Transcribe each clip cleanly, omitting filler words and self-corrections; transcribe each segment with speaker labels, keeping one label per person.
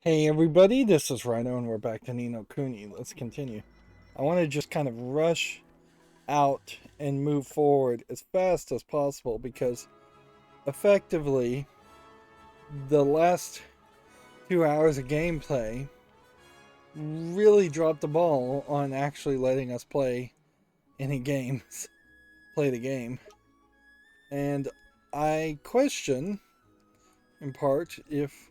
Speaker 1: Hey everybody, this is Rydo and we're back to Nino Kuni. Let's continue. I want to just kind of rush out and move forward as fast as possible because effectively the last 2 hours of gameplay really dropped the ball on actually letting us play any games, play the game. And I question, in part, if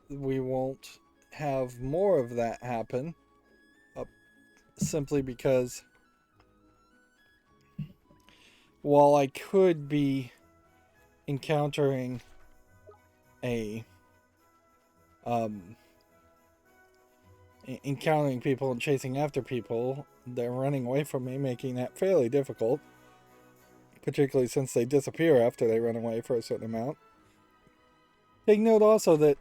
Speaker 1: we won't have more of that happen simply because while I could be encountering a um encountering people and chasing after people, they're running away from me, making that fairly difficult, particularly since they disappear after they run away for a certain amount. Take note also that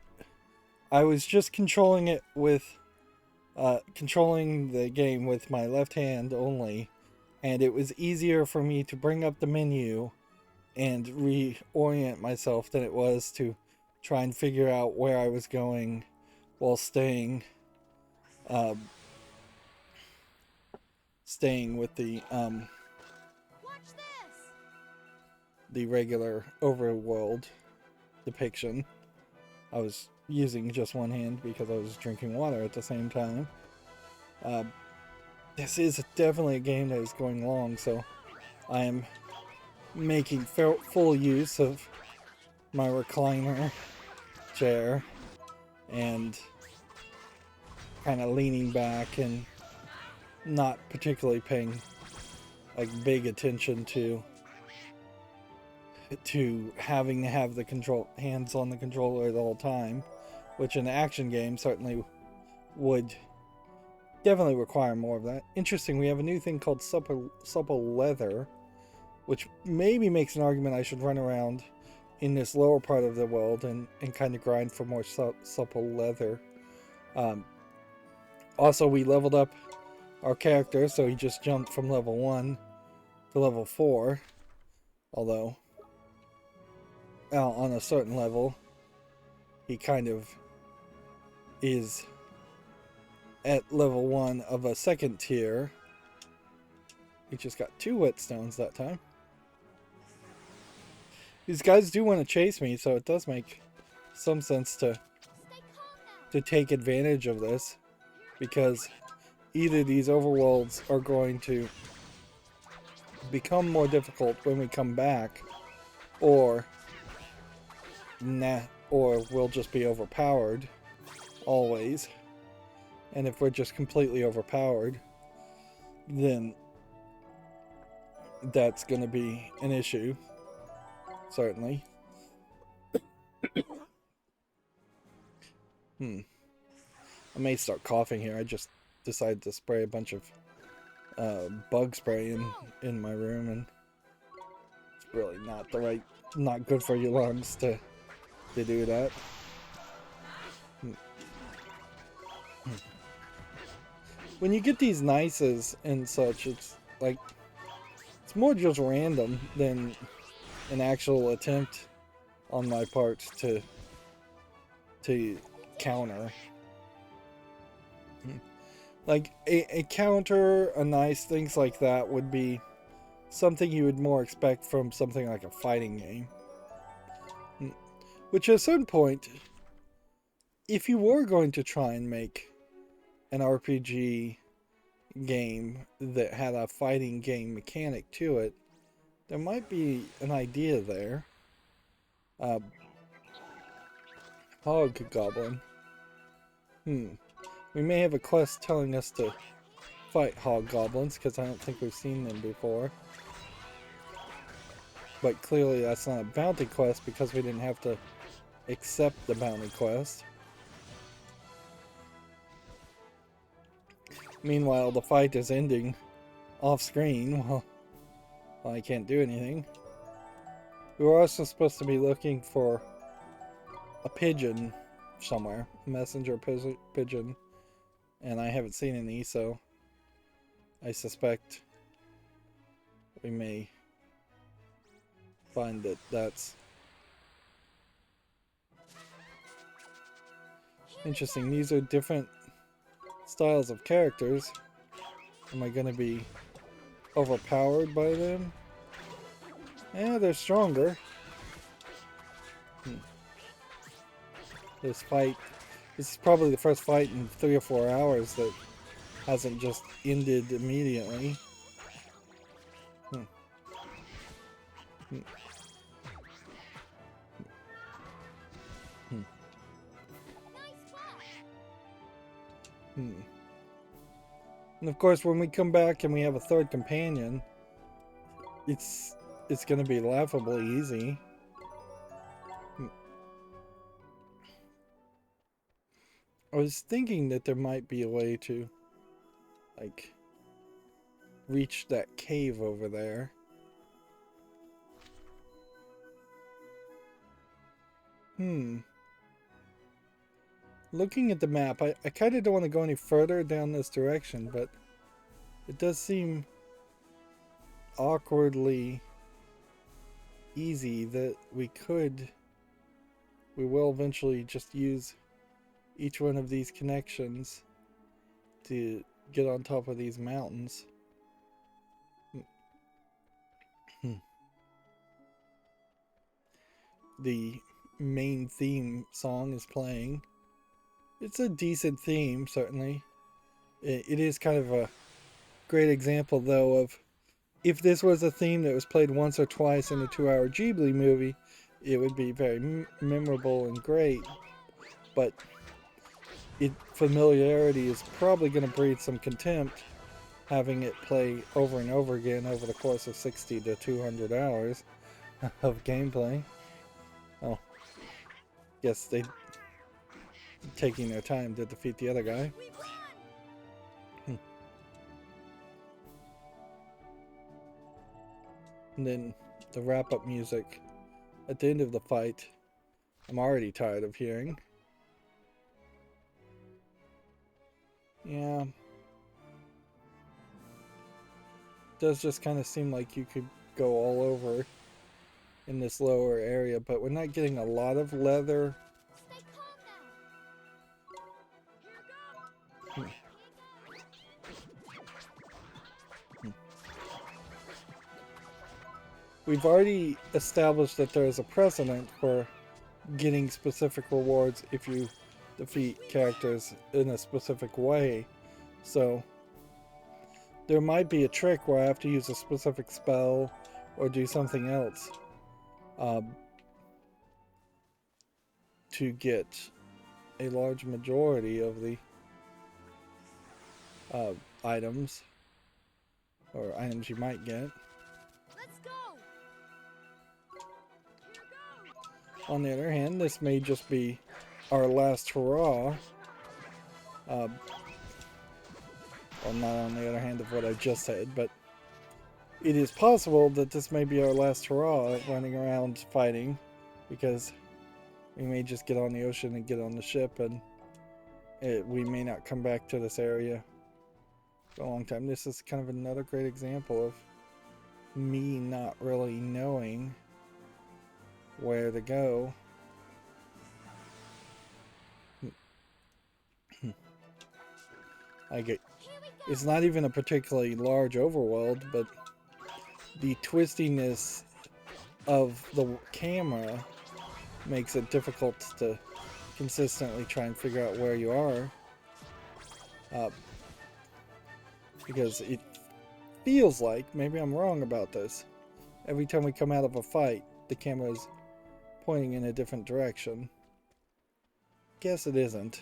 Speaker 1: I was just controlling it with controlling the game with my left hand only, and it was easier for me to bring up the menu and reorient myself than it was to try and figure out where I was going while um, staying with the regular overworld depiction. I was using just one hand because I was drinking water at the same time. Uh, this is definitely a game that is going long, so I am making full use of my recliner chair and kind of leaning back and not particularly paying like big attention to having to have the control hands on the controller the whole time, which an action game certainly would definitely require more of that. Interesting, we have a new thing called supple leather, which maybe makes an argument I should run around in this lower part of the world and kind of grind for more supple leather. Also, we leveled up our character, so he just jumped from level 1 to level 4. Although, on a certain level, he kind of is at level 1 of a second tier. He just got 2 whetstones that time. These guys do want to chase me, so it does make some sense to take advantage of this, because either these overworlds are going to become more difficult when we come back, or we'll just be overpowered always. And if we're just completely overpowered, then that's going to be an issue, certainly. I may start coughing here. I just decided to spray a bunch of bug spray in my room, and it's really not good for your lungs to do that. When you get these nices and such, it's like it's more just random than an actual attempt on my part to counter. Like a counter, a nice, things like that would be something you would more expect from something like a fighting game. Which at a certain point, if you were going to try and make an RPG game that had a fighting game mechanic to it, there might be an idea there. Hog-goblin. We may have a quest telling us to fight hog-goblins, because I don't think we've seen them before. But clearly that's not a bounty quest, because we didn't have to accept the bounty quest. Meanwhile, the fight is ending off-screen. Well, I can't do anything. We were also supposed to be looking for a pigeon somewhere. Messenger pigeon. And I haven't seen any, so I suspect we may find that that's Interesting. These are different styles of characters. Am I going to be overpowered by them? Yeah, they're stronger. This fight, this is probably the first fight in 3 or 4 hours that hasn't just ended immediately. Hmm. Hmm. Hmm. Hmm. And of course, when we come back and we have a third companion, it's going to be laughably easy. Hmm. I was thinking that there might be a way to, like, reach that cave over there. Looking at the map, I kind of don't want to go any further down this direction, but it does seem awkwardly easy that we will eventually just use each one of these connections to get on top of these mountains. The main theme song is playing. It's a decent theme, certainly. It is kind of a great example, though, of if this was a theme that was played once or twice in a 2-hour Ghibli movie, it would be very memorable and great. But familiarity is probably going to breed some contempt, having it play over and over again over the course of 60 to 200 hours of gameplay. Oh, guess they taking their time to defeat the other guy. And then the wrap-up music at the end of the fight, I'm already tired of hearing. Yeah. Does just kind of seem like you could go all over in this lower area, but we're not getting a lot of leather. We've already established that there is a precedent for getting specific rewards if you defeat characters in a specific way. So there might be a trick where I have to use a specific spell or do something else to get a large majority of the items or items you might get.
Speaker 2: Let's go.
Speaker 1: On the other hand, this may just be our last hurrah. Well, not on the other hand of what I just said, but it is possible that this may be our last hurrah running around fighting, because we may just get on the ocean and get on the ship, and we may not come back to this area for a long time. This is kind of another great example of me not really knowing where to go. It's not even a particularly large overworld, but the twistiness of the camera makes it difficult to consistently try and figure out where you are, because it feels like, maybe I'm wrong about this, every time we come out of a fight the camera is pointing in a different direction. Guess it isn't.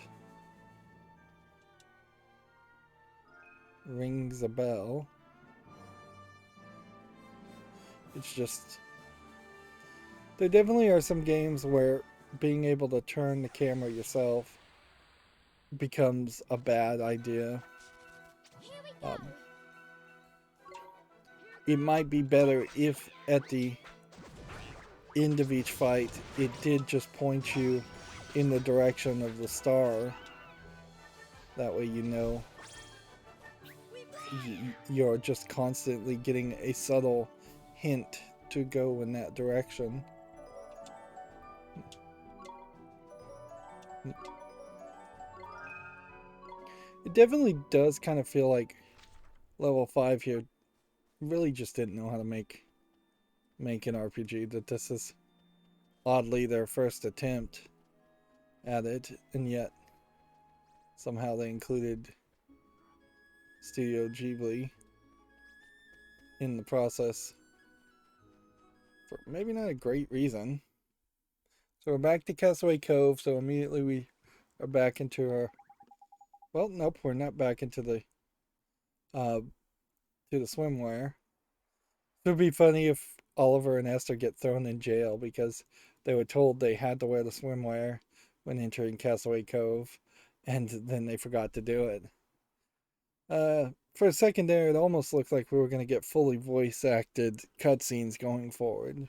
Speaker 1: Rings a bell. It's just, there definitely are some games where being able to turn the camera yourself becomes a bad idea. It might be better if at the end of each fight it did just point you in the direction of the star. That way you know you're just constantly getting a subtle hint to go in that direction. It definitely does kind of feel like level 5 here really just didn't know how to make an RPG. That this is oddly their first attempt at it, and yet somehow they included Studio Ghibli in the process for maybe not a great reason. So we're back to Castaway Cove, so immediately we are back into our... Well, nope, we're not back into the to the swimwear. It would be funny if Oliver and Esther get thrown in jail because they were told they had to wear the swimwear when entering Castaway Cove, and then they forgot to do it. For a second there, it almost looked like we were going to get fully voice-acted cutscenes going forward.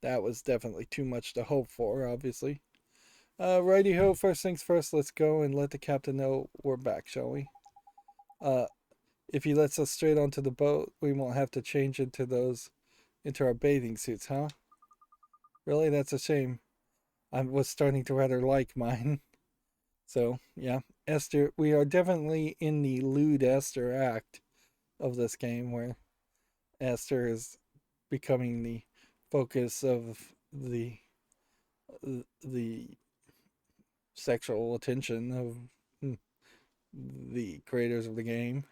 Speaker 1: That was definitely too much to hope for, obviously. Righty-ho, first things first, let's go and let the captain know we're back, shall we? If he lets us straight onto the boat, we won't have to change into our bathing suits, huh? Really? That's a shame. I was starting to rather like mine. So, yeah. Esther, we are definitely in the lewd Esther act of this game where Esther is becoming the focus of the sexual attention of the creators of the game.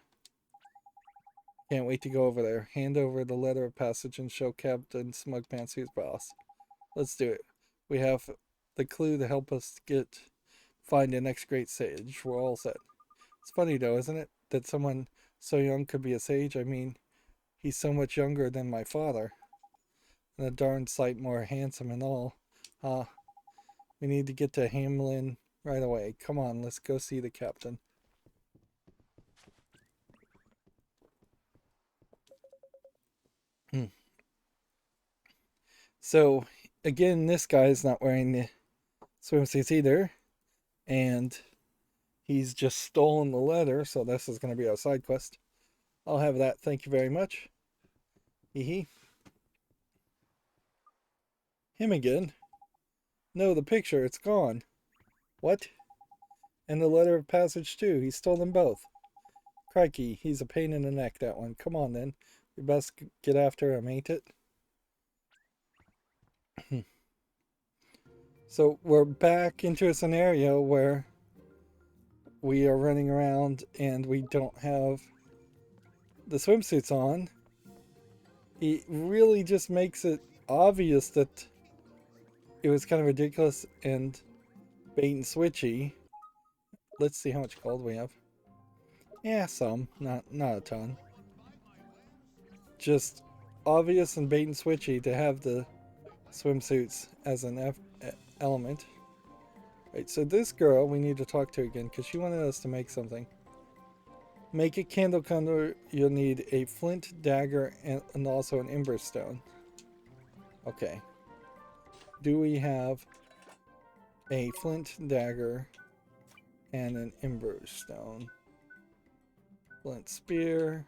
Speaker 1: Can't wait to go over there. Hand over the letter of passage and show Captain Smugpants who's boss. Let's do it. We have the clue to help us find the next great sage. We're all set. It's funny though, isn't it, that someone so young could be a sage? I mean, he's so much younger than my father. And a darn sight more handsome and all. We need to get to Hamlin right away. Come on, let's go see the captain. So, again, this guy's not wearing the swimsuits either. And he's just stolen the letter, so this is going to be our side quest. I'll have that. Thank you very much. Hee. Him again? No, the picture. It's gone. What? And the letter of passage, too. He stole them both. Crikey, he's a pain in the neck, that one. Come on, then. We best get after him, ain't it? So we're back into a scenario where we are running around and we don't have the swimsuits on. He really just makes it obvious that it was kind of ridiculous and bait and switchy. Let's see how much gold we have. Yeah, some. Not a ton. Just obvious and bait and switchy to have the swimsuits as an element. Right, so this girl we need to talk to again because she wanted us to make something. Make a candle cover, you'll need a flint dagger and also an ember stone. Okay. Do we have a flint dagger and an ember stone? Flint spear.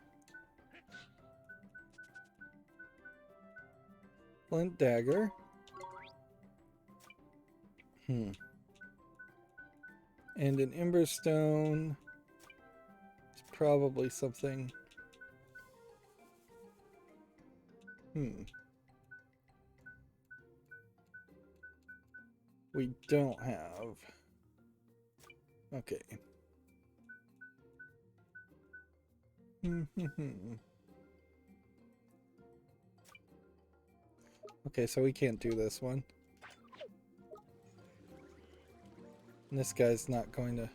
Speaker 1: Flint dagger. And an ember stone. It's probably something. We don't have. Okay. Okay, so we can't do this one. And this guy's not going to...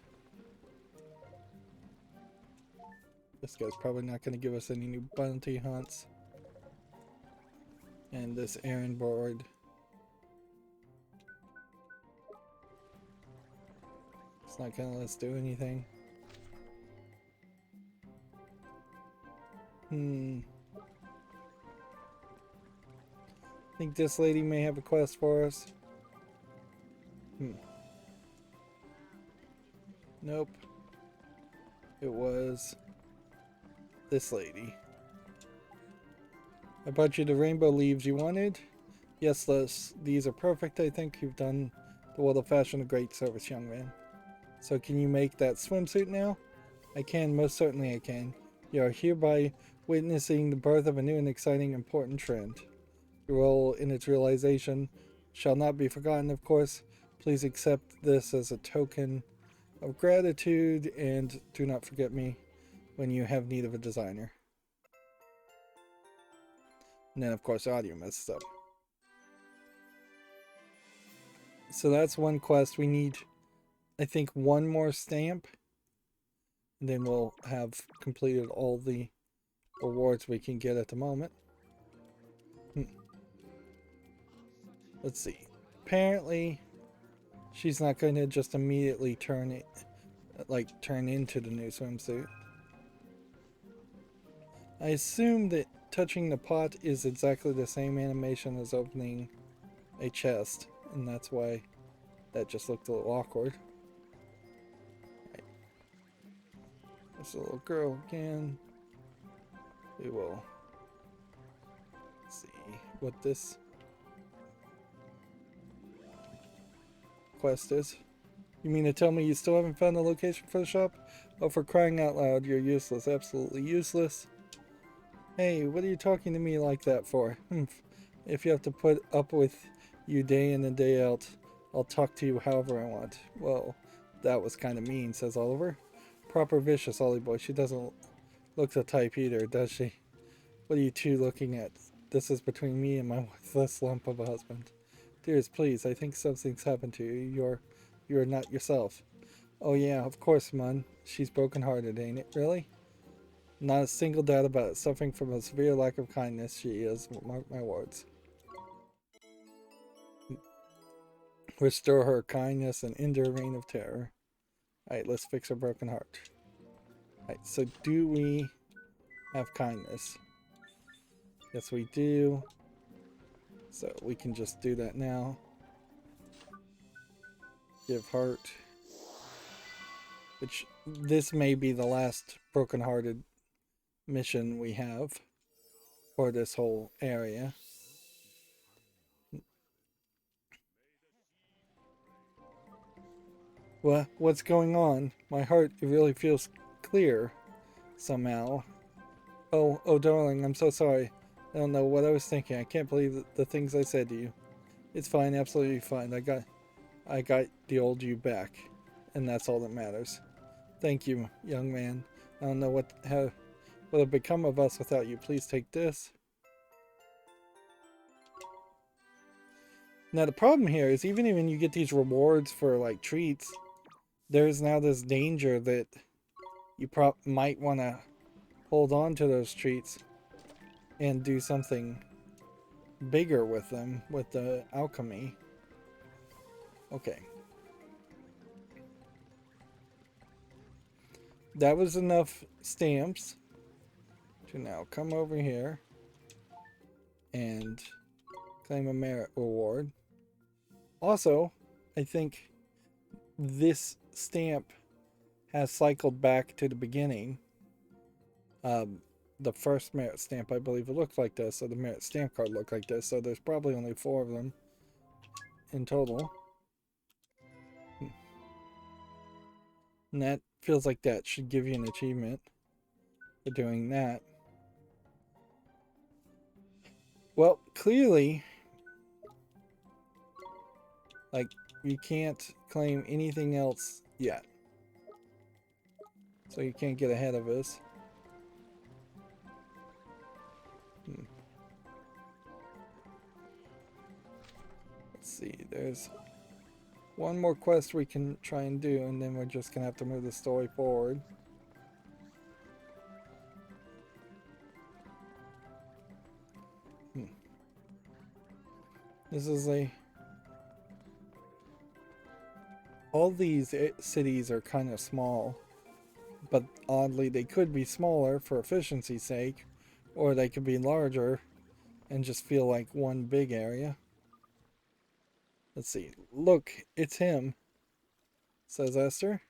Speaker 1: This guy's probably not going to give us any new bounty hunts. And this errand board. It's not going to let us do anything. I think this lady may have a quest for us. Nope. It was this lady. I brought you the rainbow leaves you wanted. Yes, Les, these are perfect. I think you've done the world of fashion a great service, young man. So can you make that swimsuit now? I can, most certainly I can. You are hereby witnessing the birth of a new and exciting important trend. Your role in its realization shall not be forgotten, of course. Please accept this as a token of gratitude and do not forget me when you have need of a designer. And then, of course, audio messes up. So that's one quest. We need, I think, one more stamp. And then we'll have completed all the rewards we can get at the moment. Let's see. Apparently, she's not going to just immediately turn into the new swimsuit. I assume that touching the pot is exactly the same animation as opening a chest, and that's why that just looked a little awkward. Right. There's a little girl again. We will see what this quest is. You mean to tell me you still haven't found the location for the shop? Oh, for crying out loud, you're useless. Absolutely useless. Hey, what are you talking to me like that for? If you have to put up with you day in and day out, I'll talk to you however I want. Well, that was kind of mean, says Oliver. Proper vicious, Ollie boy. She doesn't look the type either, does she? What are you two looking at? This is between me and my worthless lump of a husband. Dearest, please, I think something's happened to you. You're not yourself. Oh yeah, of course, Mun. She's broken-hearted, ain't it? Really? Not a single doubt about it. Suffering from a severe lack of kindness, she is. Mark my words. Restore her kindness and end her reign of terror. Alright, let's fix her broken heart. Alright, so do we have kindness? Yes, we do. So we can just do that now. Give heart. Which, this may be the last broken-hearted mission we have for this whole area. Well, what's going on? My heart, it really feels clear somehow. Oh, darling, I'm so sorry. I don't know what I was thinking. I can't believe the things I said to you. It's fine, absolutely fine. I got the old you back, and that's all that matters. Thank you, young man. I don't know what would become of us without you. Please take this. Now the problem here is even when you get these rewards for like treats, there's now this danger that you might want to hold on to those treats and do something bigger with them with the alchemy. Okay. That was enough stamps to now come over here and claim a merit reward. Also, I think this stamp has cycled back to the beginning. The first merit stamp, I believe it looked like this, so the merit stamp card looked like this, so there's probably only 4 of them in total. And that feels like that should give you an achievement for doing that. Well, clearly, like, you can't claim anything else yet. So you can't get ahead of us. Let's see, there's one more quest we can try and do, and then we're just gonna have to move the story forward. This is all these cities are kind of small, but oddly they could be smaller for efficiency's sake, or they could be larger and just feel like one big area. Let's see. Look, it's him, says Esther.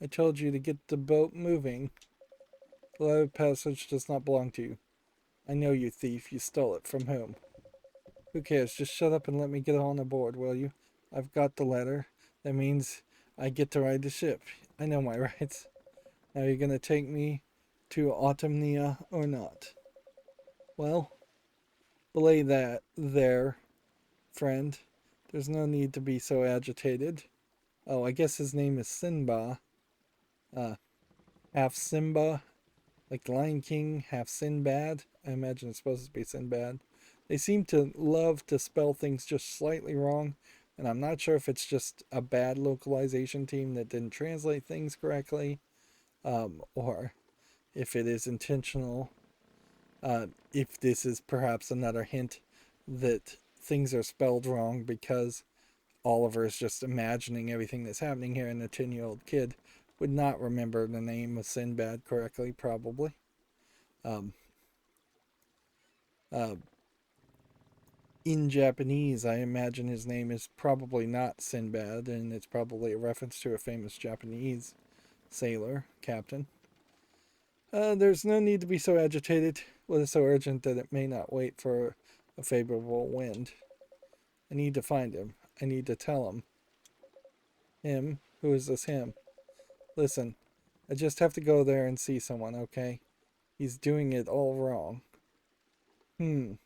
Speaker 1: I told you to get the boat moving. The letter of passage does not belong to you. I know you thief. You stole it. From whom? Who cares? Just shut up and let me get on aboard, will you? I've got the letter. That means I get to ride the ship. I know my rights. Now you're gonna take me to Autumnia or not? Well, belay that there, friend. There's no need to be so agitated. Oh, I guess his name is Sinba. Uh, half Simba, like the Lion King, half Sinbad. I imagine it's supposed to be Sinbad. They seem to love to spell things just slightly wrong, and I'm not sure if it's just a bad localization team that didn't translate things correctly, or if it is intentional. If this is perhaps another hint that things are spelled wrong because Oliver is just imagining everything that's happening here, and the 10-year-old kid would not remember the name of Sinbad correctly, probably. Um, uh, in Japanese, I imagine his name is probably not Sinbad, and it's probably a reference to a famous Japanese sailor, captain. There's no need to be so agitated. What is so urgent that it may not wait for a favorable wind? I need to find him. I need to tell him. Him? Who is this him? Listen, I just have to go there and see someone, okay? He's doing it all wrong. I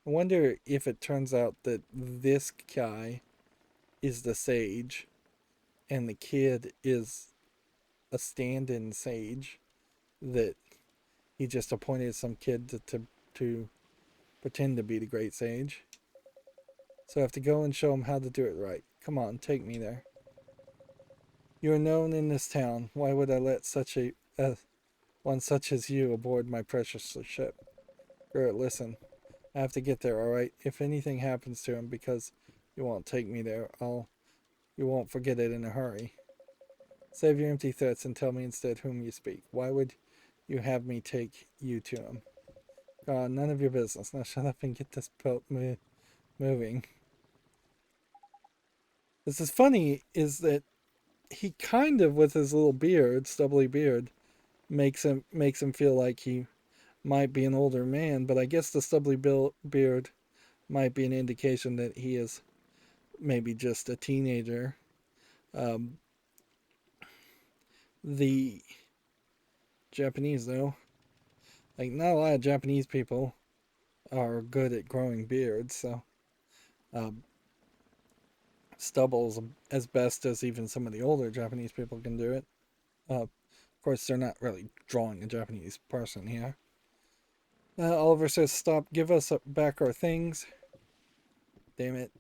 Speaker 1: wonder if it turns out that this guy is the sage and the kid is a stand-in sage that he just appointed some kid to pretend to be the great sage. So I have to go and show him how to do it right. Come on, take me there. You are known in this town. Why would I let one such as you aboard my precious ship? Gert, listen. I have to get there, alright? If anything happens to him because you won't take me there, you won't forget it in a hurry. Save your empty threats and tell me instead whom you speak. Why would you have me take you to him? God, none of your business. Now shut up and get this boat moving. This is funny, is that he kind of, with his little beard, stubbly beard, makes him feel like he might be an older man, but I guess the stubbly beard might be an indication that he is maybe just a teenager. Um, the Japanese, though, like not a lot of Japanese people are good at growing beards, so um, stubble's as best as even some of the older Japanese people can do it. Of course, they're not really drawing a Japanese person here. Oliver says, "Stop! Give us back our things." Damn it!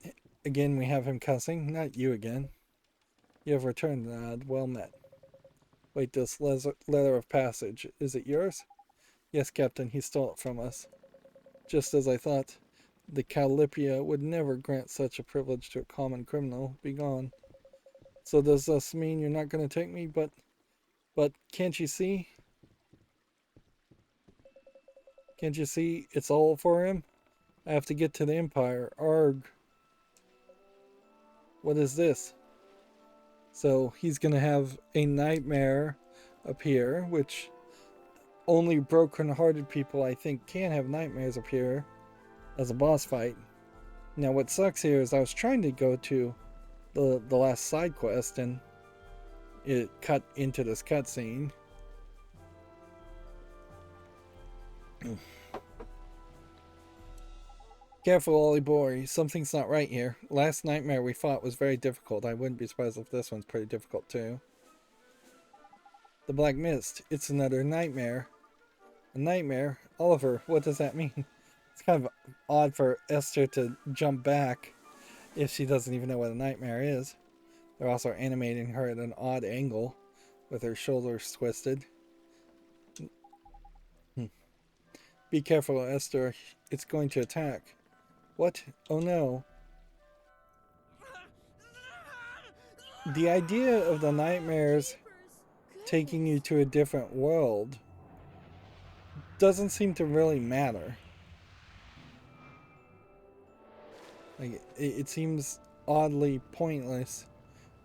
Speaker 1: Again, we have him cussing. Not you again. You have returned, Nod. Well met. Wait, this letter of passage, is it yours? Yes, Captain, he stole it from us. Just as I thought. The Calipia would never grant such a privilege to a common criminal. Be gone. So does this mean you're not going to take me? But can't you see? Can't you see it's all for him? I have to get to the Empire. Arg. What is this? So he's going to have a nightmare appear, which only broken-hearted people, I think, can have nightmares appear as a boss fight. Now, what sucks here is I was trying to go to the last side quest, and it cut into this cutscene. Careful, Ollie boy. Something's not right here. Last nightmare we fought was very difficult. I wouldn't be surprised if this one's pretty difficult too. The Black Mist. It's another nightmare. A nightmare? Oliver, what does that mean? It's kind of odd for Esther to jump back if she doesn't even know what a nightmare is. They're also animating her at an odd angle with her shoulders twisted. Be careful, Esther. It's going to attack. What? Oh no. The idea of the nightmares taking you to a different world doesn't seem to really matter. Like, it seems oddly pointless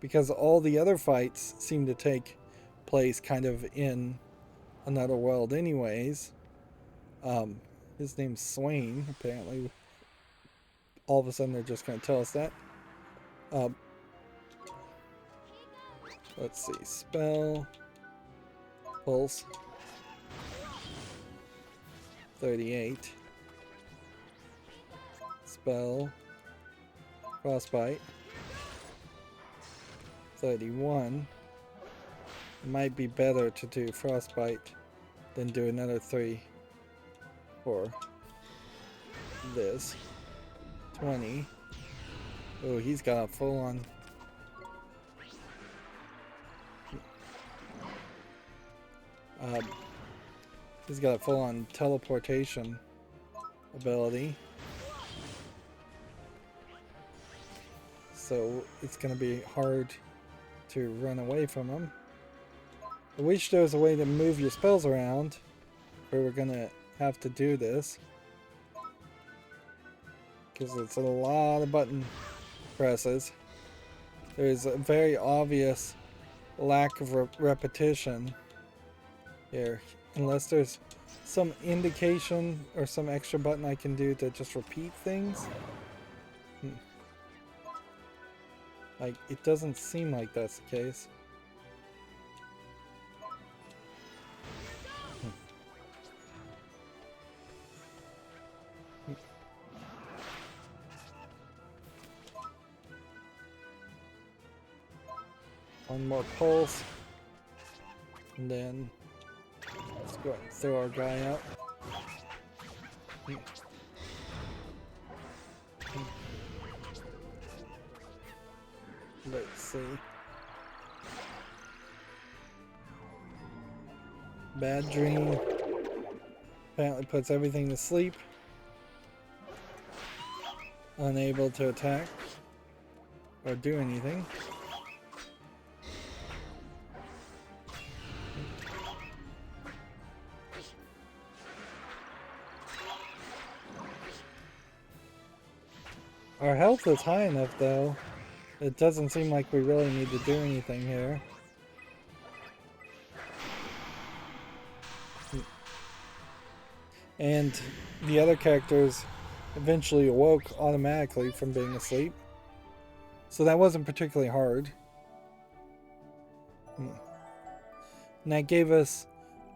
Speaker 1: because all the other fights seem to take place kind of in another world anyways. His name's Swain, apparently. All of a sudden they're just going to tell us that. Let's see. Spell. Pulse. 38. Spell. Frostbite. 31. Might be better to do Frostbite than do another 3 for this. 20. Oh, he's got a full on. He's got a full on teleportation ability. So it's going to be hard to run away from him. I wish there was a way to move your spells around, where we're going to have to do this. Because it's a lot of button presses. There's a very obvious lack of repetition here. Unless there's some indication or some extra button I can do to just repeat things. Like, it doesn't seem like that's the case. One more pulse. And then let's go ahead and throw our guy out. Let's see. Bad dream. Apparently puts everything to sleep. Unable to attack or do anything. Our health is high enough though. It doesn't seem like we really need to do anything here. And the other characters eventually awoke automatically from being asleep. So that wasn't particularly hard. And that gave us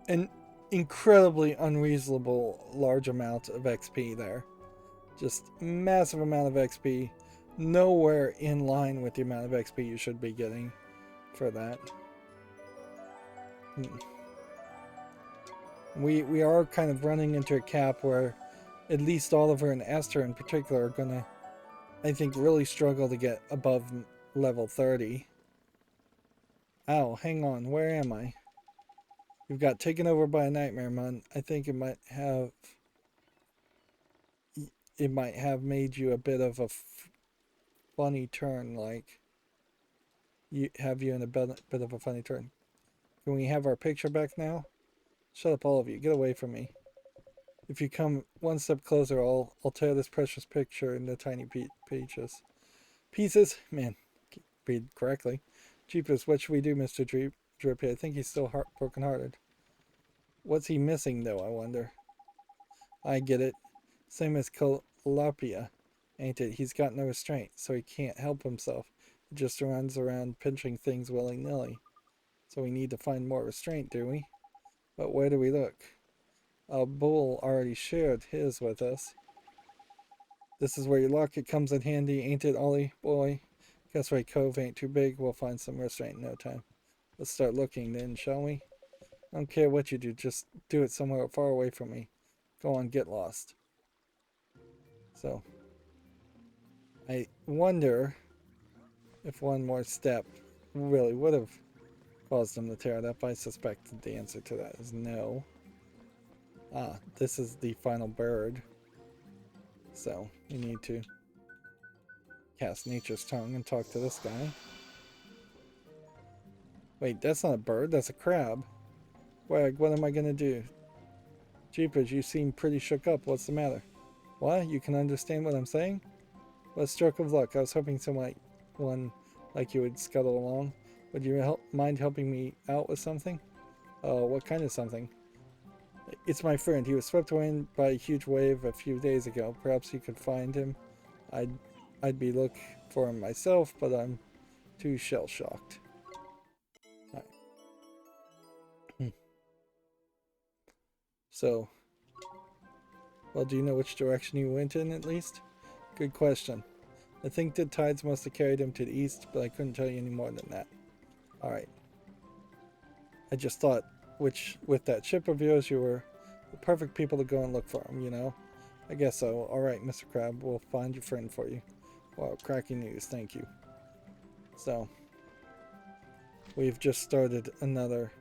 Speaker 1: an incredibly unreasonable large amount of XP there. Just massive amount of XP. Nowhere in line with the amount of XP you should be getting for that. We are kind of running into a cap where at least Oliver and Esther in particular are gonna, I think, really struggle to get above level 30. Ow, hang on, where am I? We've got taken over by a nightmare mon. I think it might have made you a bit of a funny turn, like you in a bit of a funny turn. Can we have our picture back now? Shut up, all of you. Get away from me. If you come one step closer, I'll tear this precious picture into tiny pieces. Pieces? Man, read correctly. Jeepers, what should we do, Mr. Drippy? I think he's still broken-hearted. What's he missing, though, I wonder? I get it. Same as Calapia, ain't it? He's got no restraint, so he can't help himself. He just runs around pinching things willy-nilly. So we need to find more restraint, do we? But where do we look? A bull already shared his with us. This is where your locket comes in handy, ain't it, Ollie boy? Guess Ray Cove ain't too big. We'll find some restraint in no time. Let's start looking then, shall we? I don't care what you do, just do it somewhere far away from me. Go on, get lost. So, I wonder if one more step really would have caused them to tear it up. I suspect the answer to that is no. Ah, this is the final bird. So, we need to cast Nature's Tongue and talk to this guy. Wait, that's not a bird, that's a crab. Wag, what am I gonna do? Jeepers, you seem pretty shook up. What's the matter? What? You can understand what I'm saying? What a stroke of luck. I was hoping someone like you would scuttle along. Would you mind helping me out with something? Oh, what kind of something? It's my friend. He was swept away by a huge wave a few days ago. Perhaps you could find him. I'd be looking for him myself, but I'm too shell-shocked. So, well, do you know which direction he went in at least? Good question. I think the tides must have carried him to the east, but I couldn't tell you any more than that. Alright. I just thought, with that ship of yours, you were the perfect people to go and look for him, you know? I guess so. Alright, Mr. Crab, we'll find your friend for you. Wow, cracking news, thank you. So, we've just started another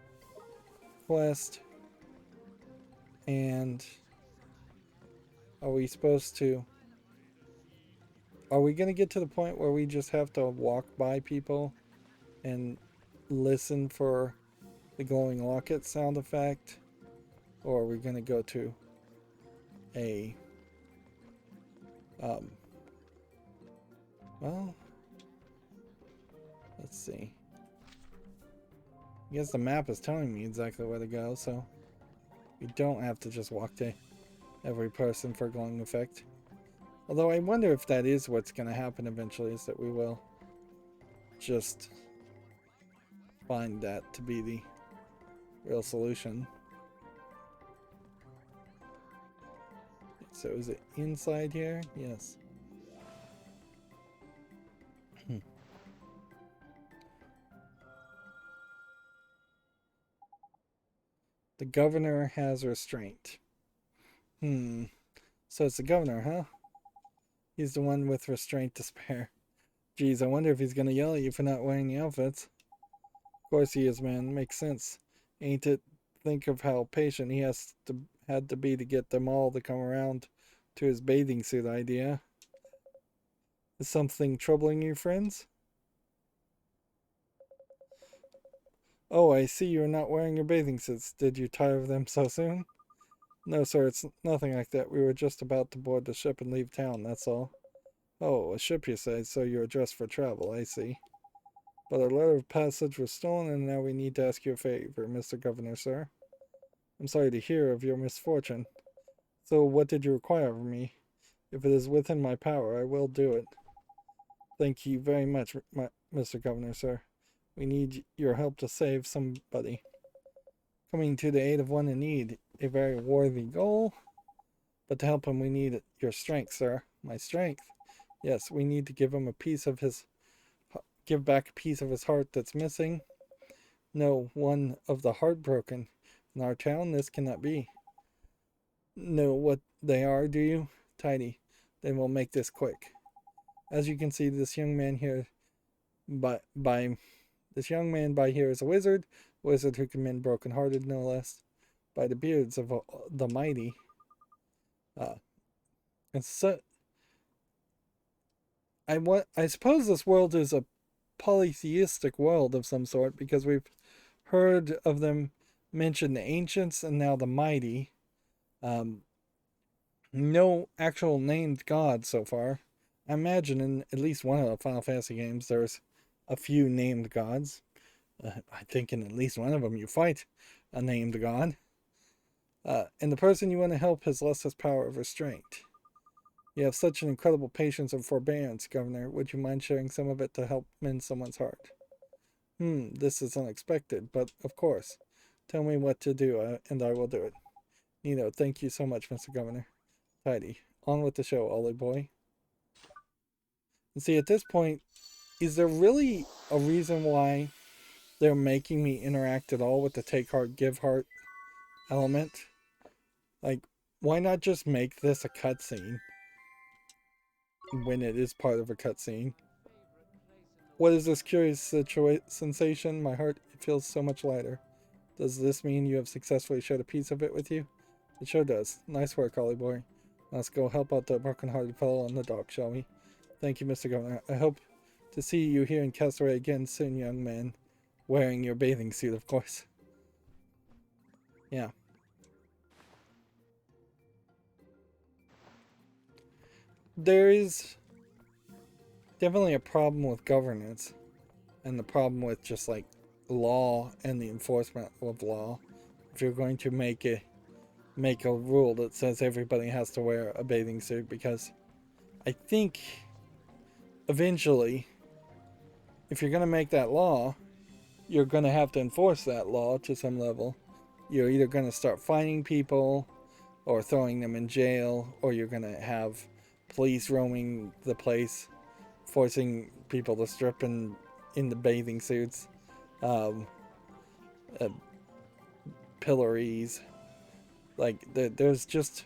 Speaker 1: quest. And are we supposed to... Are we going to get to the point where we just have to walk by people and listen for the glowing locket sound effect? Or are we going to go to a... well, let's see. I guess the map is telling me exactly where to go, so we don't have to just walk to every person for glowing effect. Although I wonder if that is what's going to happen eventually, is that we will just find that to be the real solution. So is it inside here? Yes. The governor has restraint. So it's the governor, huh? He's the one with restraint to spare. Geez, I wonder if he's gonna yell at you for not wearing the outfits. Of course he is, man. Makes sense. Ain't it? Think of how patient he had to be to get them all to come around to his bathing suit idea. Is something troubling you, friends? Oh, I see you're not wearing your bathing suits. Did you tire of them so soon? No, sir, it's nothing like that. We were just about to board the ship and leave town, that's all. Oh, a ship, you say, so you're dressed for travel, I see. But our letter of passage was stolen, and now we need to ask you a favor, Mr. Governor, sir. I'm sorry to hear of your misfortune. So what did you require of me? If it is within my power, I will do it. Thank you very much, Mr. Governor, sir. We need your help to save somebody. Coming to the aid of one in need, a very worthy goal. But to help him, we need your strength, sir. My strength? Yes, we need to give him give back a piece of his heart that's missing. No, one of the heartbroken. In our town, this cannot be. Know what they are, do you? Tidy. Then we'll make this quick. As you can see, this young man here this young man by here is a wizard who can mend broken-hearted, no less, by the beards of the mighty. And so, I suppose this world is a polytheistic world of some sort, because we've heard of them mention the ancients and now the mighty. No actual named god so far. I imagine in at least one of the Final Fantasy games there's a few named gods. I think in at least one of them you fight a named god. And the person you want to help has lost his power of restraint. You have such an incredible patience and forbearance, Governor. Would you mind sharing some of it to help mend someone's heart? This is unexpected, but of course. Tell me what to do, and I will do it. Nino, thank you so much, Mr. Governor. Tidy. On with the show, Ollie boy. And see, at this point, is there really a reason why they're making me interact at all with the take heart, give heart element? Like, why not just make this a cutscene when it is part of a cutscene? What is this curious sensation? My heart feels so much lighter. Does this mean you have successfully shared a piece of it with you? It sure does. Nice work, Ollie boy. Let's go help out the broken-hearted fellow on the dock, shall we? Thank you, Mr. Governor. I hope to see you here in Castaway again soon, young man. Wearing your bathing suit, of course. Yeah. There is definitely a problem with governance, and the problem with just like law and the enforcement of law. If you're going to make a rule that says everybody has to wear a bathing suit, because I think eventually, if you're going to make that law, you're going to have to enforce that law to some level. you're either going to start finding people or throwing them in jail, or you're going to have police roaming the place, forcing people to strip in the bathing suits, um, uh, pillories. Like, there's just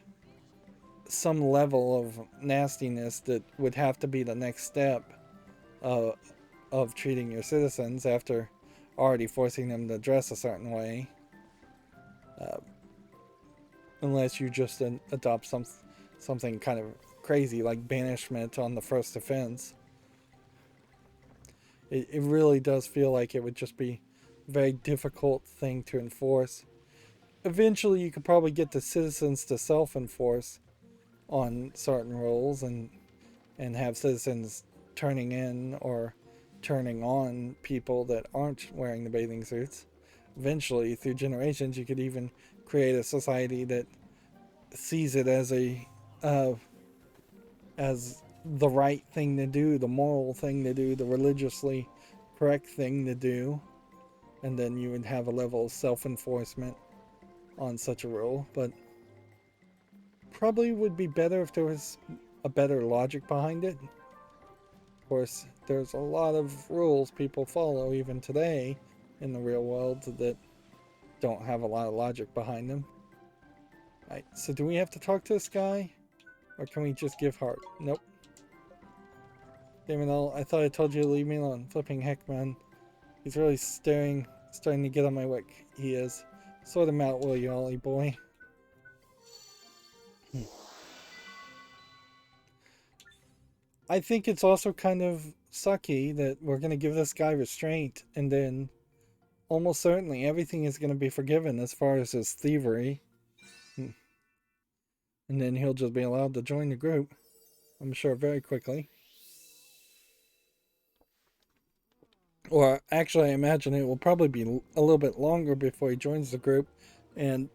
Speaker 1: some level of nastiness that would have to be the next step uh, of treating your citizens after already forcing them to dress a certain way. Uh, unless you just adopt something kind of crazy like banishment on the first offense. It really does feel like it would just be a very difficult thing to enforce. Eventually, you could probably get the citizens to self-enforce on certain rules and have citizens turning in or turning on people that aren't wearing the bathing suits. Eventually, through generations, you could even create a society that sees it as as the right thing to do, the moral thing to do, the religiously correct thing to do, and then you would have a level of self-enforcement on such a rule. But probably would be better if there was a better logic behind it. Of course, there's a lot of rules people follow even today in the real world that don't have a lot of logic behind them. Alright, so do we have to talk to this guy? Or can we just give heart? Nope. Damn it all, I thought I told you to leave me alone. Flipping heck, man. He's really starting to get on my wick. He is. Sort him out, will you, Ollie boy? I think it's also kind of sucky that we're going to give this guy restraint, and then almost certainly everything is going to be forgiven as far as his thievery. And then he'll just be allowed to join the group, I'm sure, very quickly. Or actually, I imagine it will probably be a little bit longer before he joins the group, and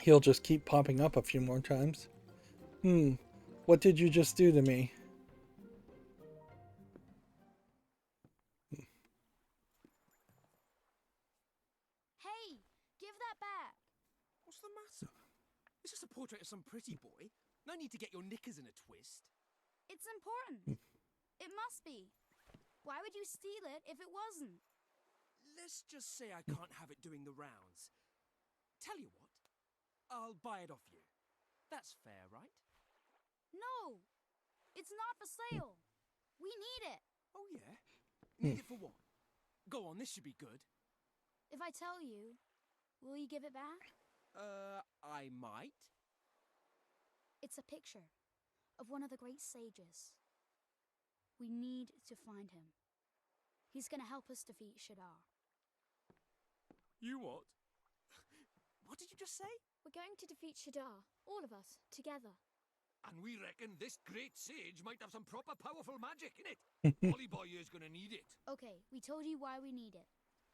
Speaker 1: he'll just keep popping up a few more times. What did you just do to me?
Speaker 2: Hey, give that back.
Speaker 3: What's the matter? It's just a portrait of some pretty boy. No need to get your knickers in a twist.
Speaker 2: It's important. It must be. Why would you steal it if it wasn't?
Speaker 3: Let's just say I can't have it doing the rounds. Tell you what, I'll buy it off you. That's fair, right?
Speaker 2: No, it's not for sale. We need it.
Speaker 3: Oh yeah? Need it for what? Go on, this should be good.
Speaker 2: If I tell you, will you give it back?
Speaker 3: I might.
Speaker 2: It's a picture of one of the great sages. We need to find him. He's gonna help us defeat Shadar.
Speaker 3: You what? What did you just say?
Speaker 2: We're going to defeat Shadar, all of us, together.
Speaker 4: And we reckon this great sage might have some proper powerful magic in it. Ollie boy is gonna need it.
Speaker 2: Okay, we told you why we need it.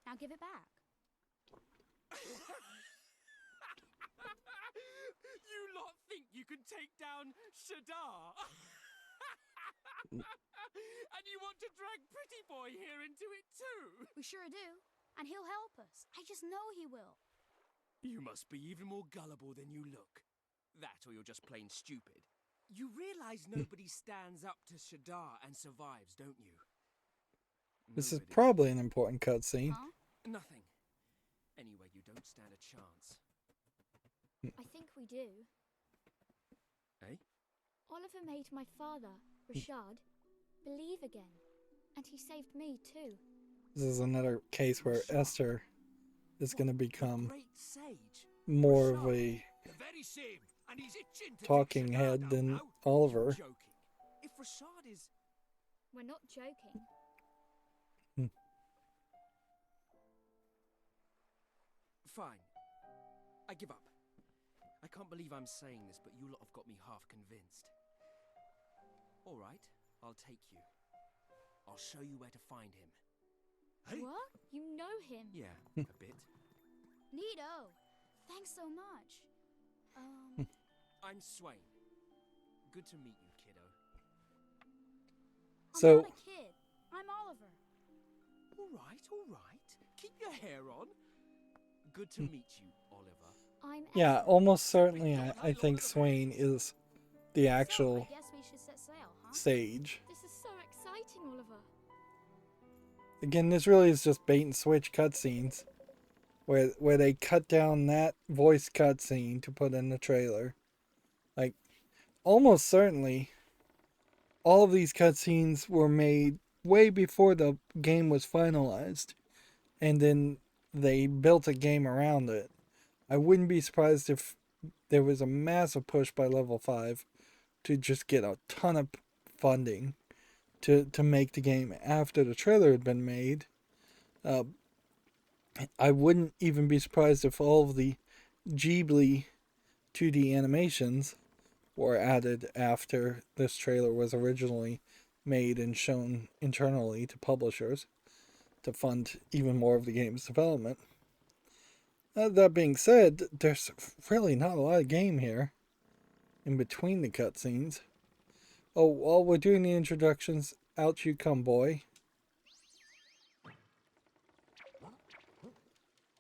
Speaker 2: Now give it back.
Speaker 3: You lot think you can take down Shadar? And you want to drag Pretty Boy here into it too?
Speaker 2: We sure do. And he'll help us. I just know he will.
Speaker 3: You must be even more gullible than you look. That or you're just plain stupid. You realize nobody stands up to Shadar and survives, don't you?
Speaker 1: This is
Speaker 3: Nobody.
Speaker 1: probably an important cutscene.
Speaker 2: Huh?
Speaker 3: Nothing. Anyway, you don't stand a chance.
Speaker 2: I think we do.
Speaker 3: Eh?
Speaker 2: Oliver made my father, Rashad, believe again. And he saved me too.
Speaker 1: This is another case where Esther is going to become
Speaker 3: Great sage.
Speaker 1: more of a
Speaker 4: The very same. And he's itching to
Speaker 1: talking
Speaker 4: take Shadar
Speaker 1: head
Speaker 4: down
Speaker 1: than
Speaker 4: now.
Speaker 1: Oliver.
Speaker 3: Joking. If Rashad is...
Speaker 2: We're not joking.
Speaker 3: Fine. I give up. I can't believe I'm saying this, but you lot have got me half convinced. All right, I'll take you. I'll show you where to find him.
Speaker 4: Hey?
Speaker 2: What? You know him?
Speaker 3: Yeah, a bit.
Speaker 2: Neato. Thanks so much.
Speaker 3: I'm Swain. Good to meet you, kiddo.
Speaker 2: I'm
Speaker 1: So-
Speaker 2: not a kid. I'm Oliver.
Speaker 3: All right, all right. Keep your hair on. Good to meet you, Oliver.
Speaker 2: I'm
Speaker 1: Yeah,
Speaker 2: excellent.
Speaker 1: almost certainly I think Swain is the
Speaker 2: So,
Speaker 1: actual
Speaker 2: I guess we should set sail, huh?
Speaker 1: sage.
Speaker 2: This is so exciting, Oliver.
Speaker 1: Again, this really is just bait and switch cutscenes, where they cut down that voice cutscene to put in the trailer. Like, almost certainly, all of these cutscenes were made way before the game was finalized, and then they built a game around it. I wouldn't be surprised if there was a massive push by Level 5 to just get a ton of funding to make the game after the trailer had been made. Uh, I wouldn't even be surprised if all of the Ghibli 2D animations were added after this trailer was originally made and shown internally to publishers to fund even more of the game's development. That being said, there's really not a lot of game here in between the cutscenes. Oh, while we're doing the introductions, out you come, boy.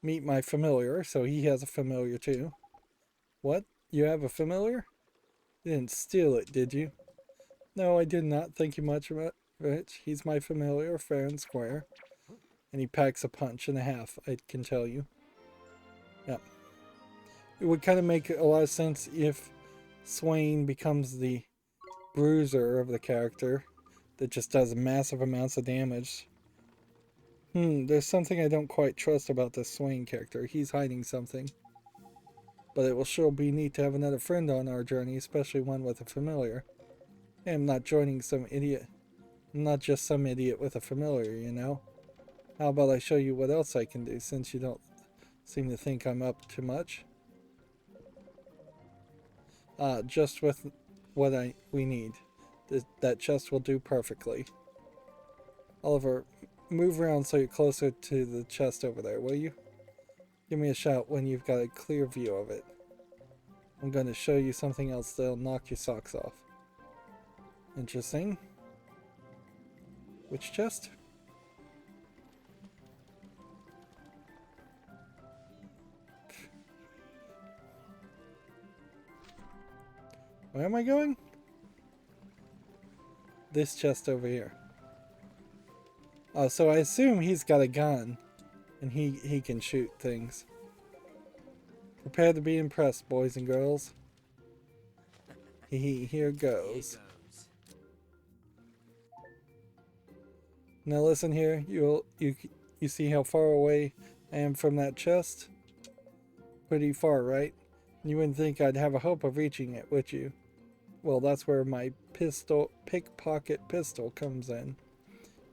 Speaker 1: Meet my familiar, so he has a familiar too. What? You have a familiar? You didn't steal it, did you? No, I did not. Thank you much, Rich. He's my familiar, fair and square. And he packs a punch and a half, I can tell you. Yep. It would kind of make a lot of sense if Swain becomes the bruiser of the character that just does massive amounts of damage. There's something I don't quite trust about this Swain character. He's hiding something. But it will sure be neat to have another friend on our journey, especially one with a familiar. I'm not joining some idiot. I'm not just some idiot with a familiar, you know? How about I show you what else I can do, since you don't seem to think I'm up to much? Just with what we need. That chest will do perfectly. Oliver, move around so you're closer to the chest over there, will you? Give me a shout when you've got a clear view of it. I'm going to show you something else that'll knock your socks off. Interesting. Which chest? Where am I going? This chest over here. Oh, so I assume he's got a gun, and he can shoot things. Prepare to be impressed, boys and girls. Here goes. Now listen here. You see how far away I am from that chest? Pretty far, right? You wouldn't think I'd have a hope of reaching it, would you? Well, that's where my pickpocket pistol comes in.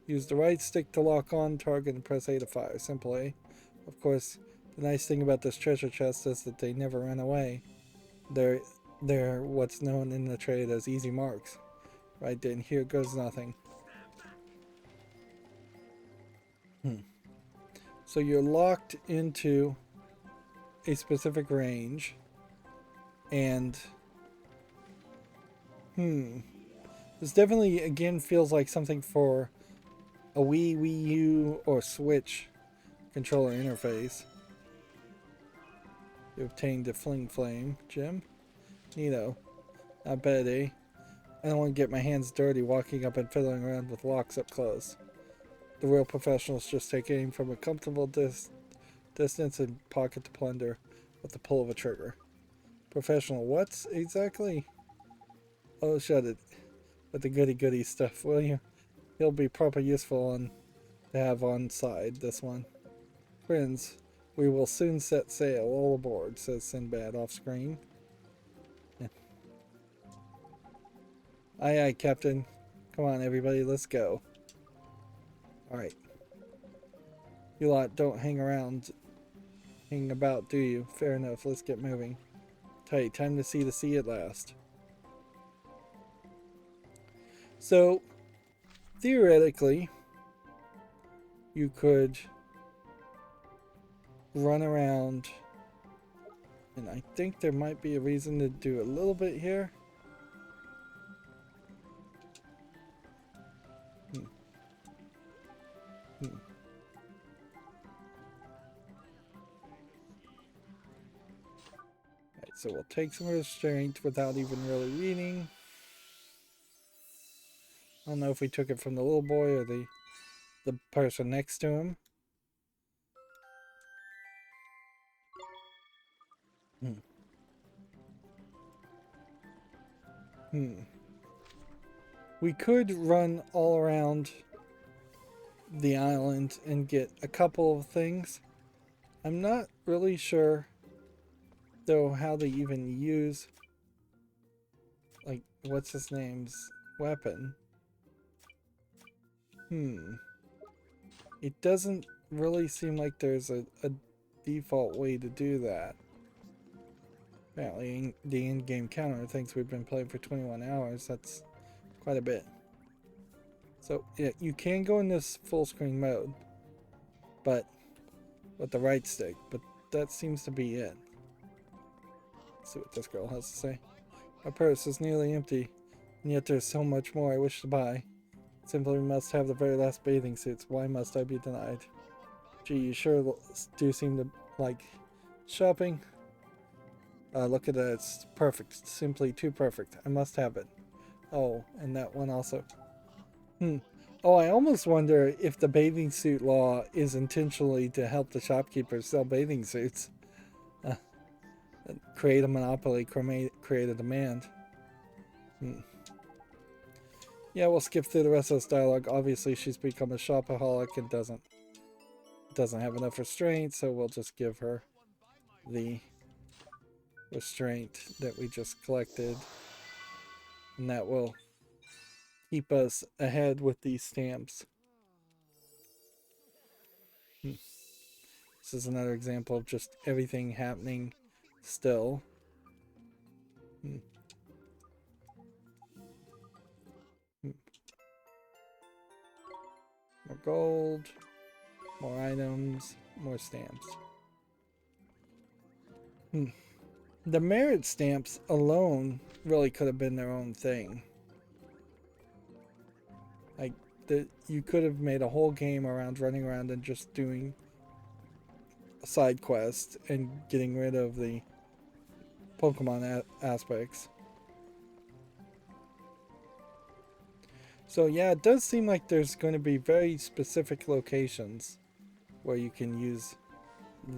Speaker 1: Use the right stick to lock on target and press A to fire. Simple A. Of course, the nice thing about this treasure chest is that they never run away. They're what's known in the trade as easy marks. Right then, here goes nothing. So you're locked into a specific range, and this definitely again feels like something for a Wii U, or Switch controller interface. You obtained a fling flame, Jim. Neato. Not bad, eh? I don't want to get my hands dirty walking up and fiddling around with locks up close. The real professionals just take aim from a comfortable distance and pocket the plunder with the pull of a trigger. Professional what exactly? Oh, shut it. With the goody stuff, will you? He'll be proper useful to have on side, this one. Friends, we will soon set sail. All aboard, says Sinbad off screen. Yeah. Aye, aye, Captain. Come on, everybody, let's go. Alright. You lot don't hang about, do you? Fair enough, let's get moving. Tight, time to see the sea at last. So, theoretically, you could run around, and I think there might be a reason to do a little bit here. so we'll take some restraint without even really reading. I don't know if we took it from the little boy or the person next to him. We could run all around the island and get a couple of things. I'm not really sure, though, how they even use, like, what's his name's weapon. It doesn't really seem like there's a default way to do that. Apparently, the in-game counter thinks we've been playing for 21 hours. That's quite a bit. So, yeah, you can go in this full screen mode, but with the right stick, but that seems to be it. Let's see what this girl has to say. My purse is nearly empty, and yet there's so much more I wish to buy. Simply must have the very last bathing suits. Why must I be denied? Gee, you sure do seem to like shopping. Look at that, it's perfect. Simply too perfect. I must have it. Oh, and that one also. Oh, I almost wonder if the bathing suit law is intentionally to help the shopkeepers sell bathing suits. Create a monopoly, create a demand. Yeah, we'll skip through the rest of this dialogue. Obviously, she's become a shopaholic and doesn't have enough restraint, so we'll just give her the restraint that we just collected. And that will keep us ahead with these stamps. This is another example of just everything happening still. More gold, more items, more stamps. The merit stamps alone really could have been their own thing. Like, you could have made a whole game around running around and just doing side quests and getting rid of the Pokemon aspects. So yeah, it does seem like there's going to be very specific locations where you can use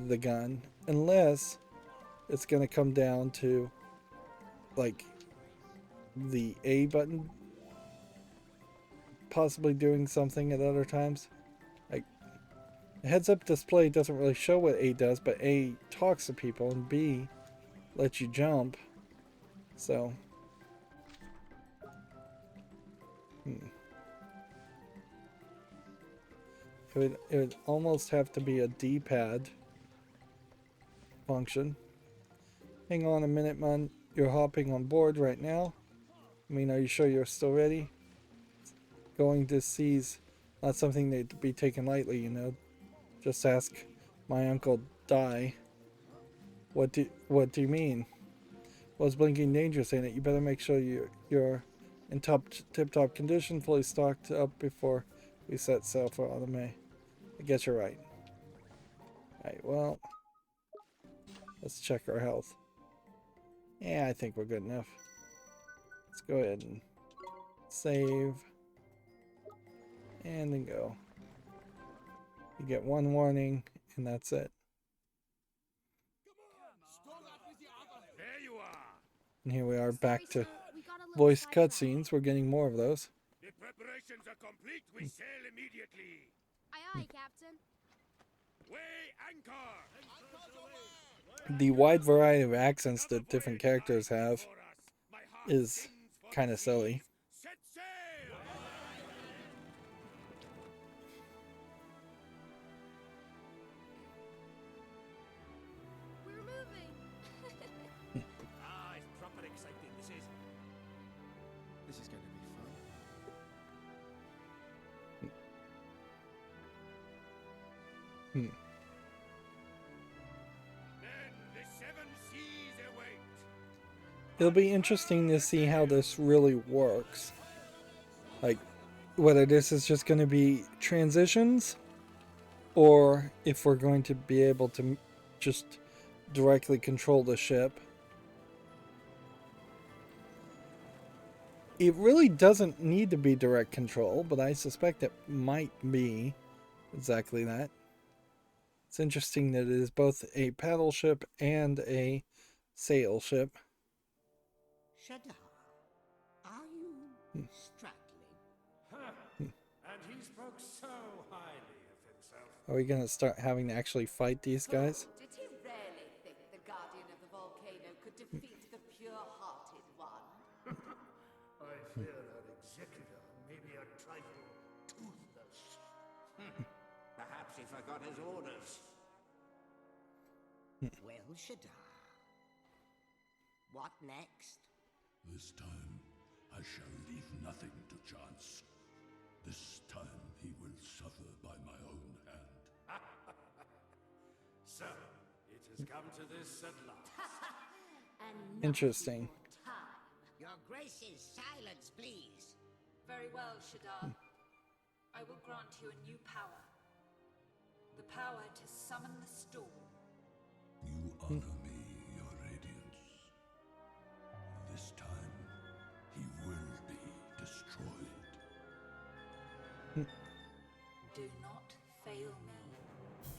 Speaker 1: the gun, unless it's going to come down to like the A button possibly doing something at other times. Like, the heads-up display doesn't really show what A does, but A talks to people and B lets you jump. So it would almost have to be a D-pad function. Hang on a minute, man. You're hopping on board right now. I mean, are you sure you're still ready? Going to sea's not something to be taken lightly, you know. Just ask my Uncle Di. What do you mean? Well, it's blinking dangerous, ain't it? You better make sure you're in tip-top condition, fully stocked up before we set sail for Autumn. I guess you're right. Alright, well, let's check our health. Yeah, I think we're good enough. Let's go ahead and save. And then go. You get one warning, and that's it.
Speaker 4: There you are.
Speaker 1: And here we are back to voice cutscenes. We're getting more of those.
Speaker 4: The preparations are complete. We sail immediately.
Speaker 2: Aye, aye, Captain.
Speaker 4: Weigh anchor.
Speaker 1: The wide variety of accents that different characters have is kind of silly.
Speaker 4: Set sail.
Speaker 2: We're moving.
Speaker 4: It's proper exciting. This is going to be fun. Men, the seven seas await.
Speaker 1: It'll be interesting to see how this really works. Like, whether this is just going to be transitions, or if we're going to be able to just directly control the ship it really doesn't need to be direct control, but I suspect it might be exactly that. It's interesting that it is both a paddle ship and a sail ship.
Speaker 5: Shadar, are you straddling?
Speaker 6: And he spoke so highly of himself.
Speaker 1: Are we gonna start having to actually fight these guys?
Speaker 7: Did he really think the guardian of the volcano could defeat the pure-hearted one?
Speaker 6: I fear that executor may be a trifle toothless.
Speaker 5: Perhaps he forgot his orders. Well, Shadar, what next?
Speaker 8: This time, I shall leave nothing to chance. This time, he will suffer by my own hand.
Speaker 6: So, it has come to this at last.
Speaker 7: And
Speaker 1: Interesting.
Speaker 5: Your Grace's silence, please.
Speaker 9: Very well, Shadar. I will grant you a new power. The power to summon the storm.
Speaker 8: You honor me, your radiance. This time, he will be destroyed.
Speaker 9: Do not fail me,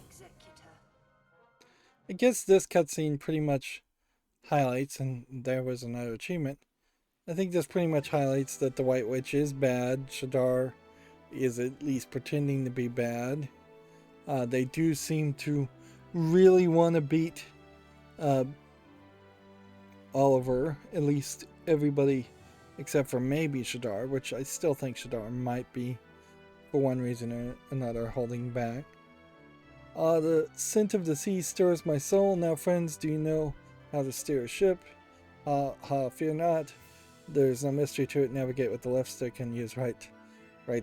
Speaker 9: Executor.
Speaker 1: I guess this cutscene pretty much highlights, and there was another achievement. I think this pretty much highlights that the White Witch is bad. Shadar is at least pretending to be bad. They do seem to really want to beat Oliver, at least everybody except for maybe Shadar, which I still think Shadar might be, for one reason or another, holding back. The scent of the sea stirs my soul. Now, friends, do you know how to steer a ship? Fear not. There's no mystery to it. Navigate with the left stick and use right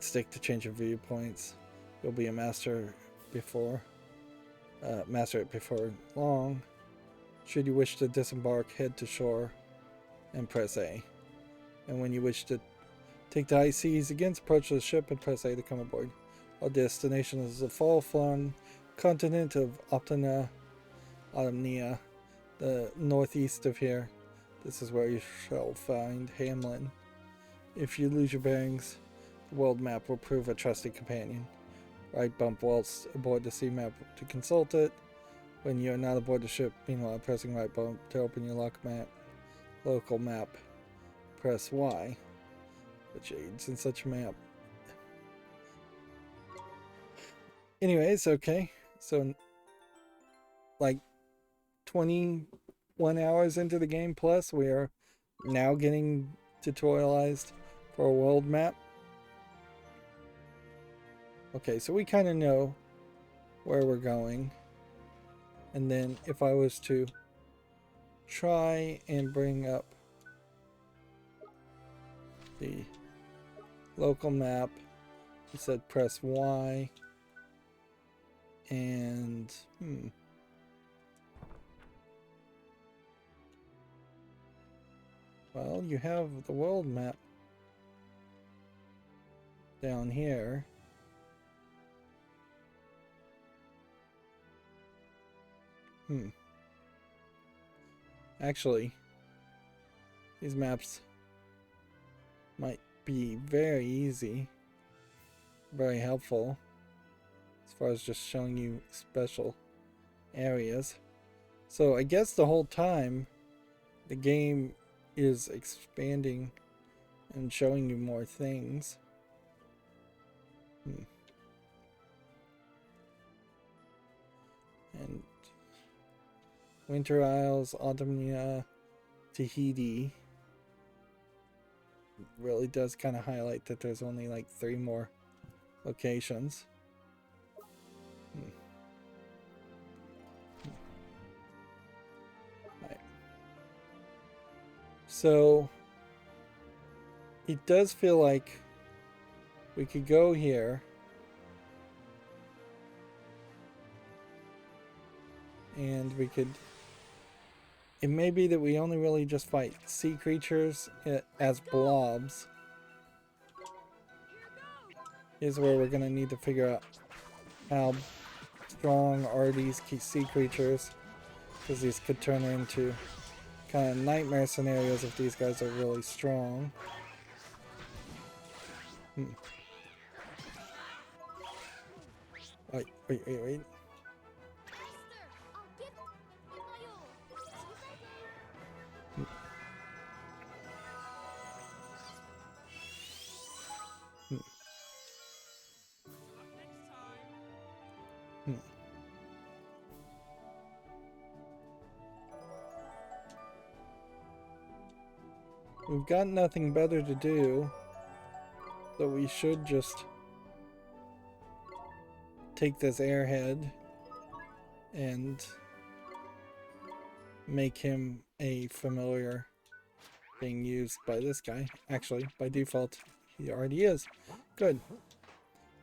Speaker 1: stick to change your viewpoints. You'll be a master it before long. Should you wish to disembark, head to shore and press A. And when you wish to take the high seas again, approach the ship and press A to come aboard. Our destination is the far-flung continent of Optimnia, the northeast of here. This is where you shall find Hamlin. If you lose your bearings, the world map will prove a trusty companion. Right bump whilst aboard the sea map to consult it. When you are not aboard the ship, meanwhile, pressing right bump to open your local map. Press Y, which aids in such a map. Anyways, okay. So, like 21 hours into the game plus, we are now getting tutorialized for a world map. Okay, so we kind of know where we're going. And then if I was to try and bring up the local map, it said press Y. And well, you have the world map down here. Actually, these maps might be very easy, very helpful as far as just showing you special areas. So I guess the whole time the game is expanding and showing you more things. And Winter Isles, Autumnia, Tahiti really does kind of highlight that there's only like 3 more locations. Right. So it does feel like we could go here and we could, it may be that we only really just fight sea creatures as blobs. Here's where we're going to need to figure out how strong are these sea creatures, because these could turn into kind of nightmare scenarios if these guys are really strong. Hmm. Wait.
Speaker 2: Master, I'll give it my all.
Speaker 1: Hmm. Hmm. Hmm. We've got nothing better to do, so we should just take this airhead and make him a familiar being used by this guy. Actually, by default, he already is. Good.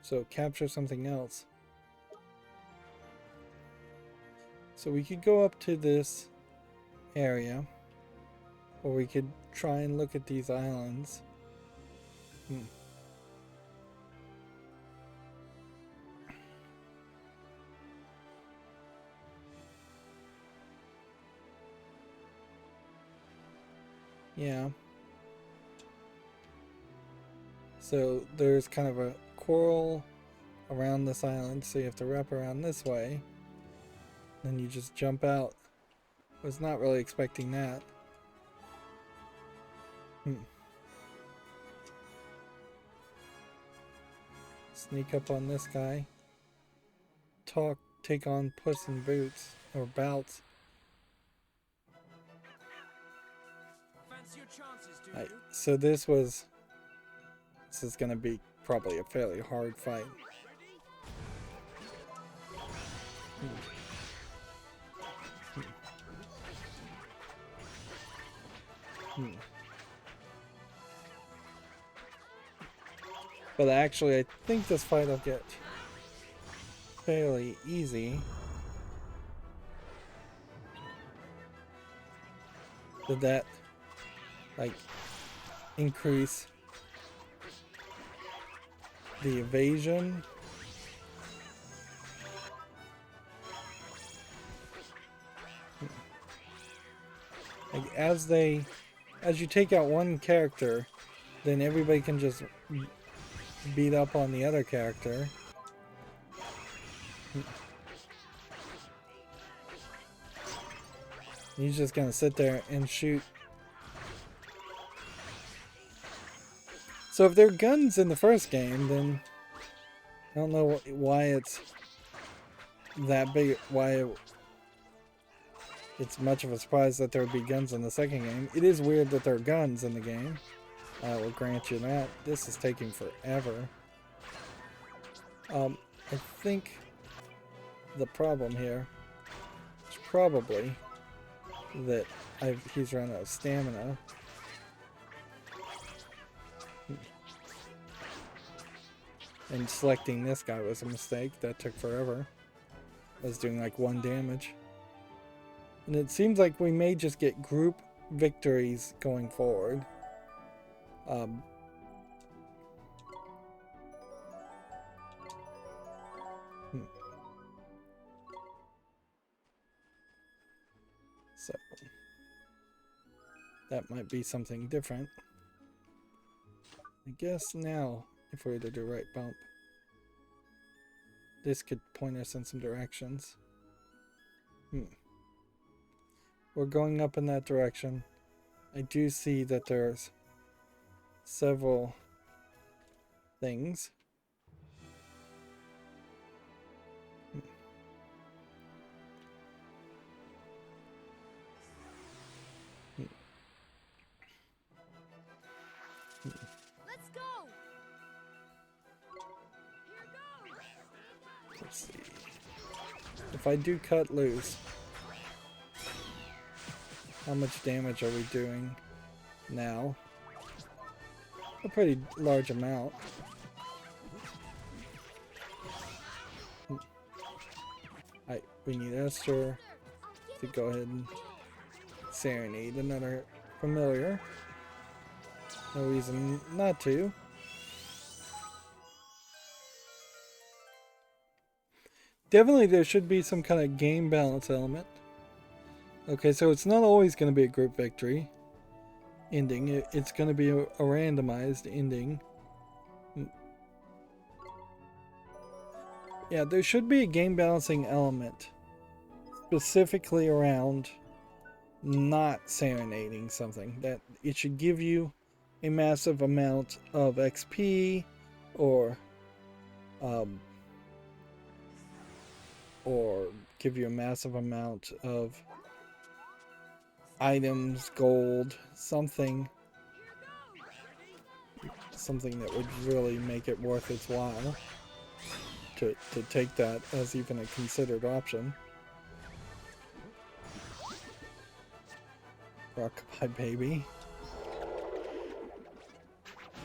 Speaker 1: So capture something else. So we could go up to this area, or we could try and look at these islands. Yeah. So there's kind of a coral around this island, so you have to wrap around this way. Then you just jump out. Was not really expecting that. Sneak up on this guy. Take on Puss in Boots, or Bouts.
Speaker 3: Fancy your chances, do
Speaker 1: Right,
Speaker 3: you?
Speaker 1: so this is gonna be probably a fairly hard fight. But actually, I think this fight will get fairly easy. Did that, like, increase the evasion? Like, as you take out one character, then everybody can just beat up on the other character. He's just gonna sit there and shoot. So if there are guns in the first game, then I don't know why it's that big, why it's much of a surprise that there would be guns in the second game. It is weird that there are guns in the game. I will grant you that. This is taking forever. I think the problem here is probably that he's run out of stamina. And selecting this guy was a mistake. That took forever. I was doing like 1 damage. And it seems like we may just get group victories going forward. So that might be something different. I guess now, if we were to do right bump, this could point us in some directions. We're going up in that direction. I do see that there's several things.
Speaker 2: Let's go. Here goes.
Speaker 1: Let's see. If I do cut loose, how much damage are we doing now? A pretty large amount. Alright, we need Esther to go ahead and serenade another familiar. No reason not to. Definitely there should be some kind of game balance element. Okay, so it's not always going to be a group victory ending. It's going to be a randomized ending. Yeah, there should be a game balancing element specifically around not serenading something. That it should give you a massive amount of XP or give you a massive amount of items, gold, something that would really make it worth its while to take that as even a considered option. Rockabye baby.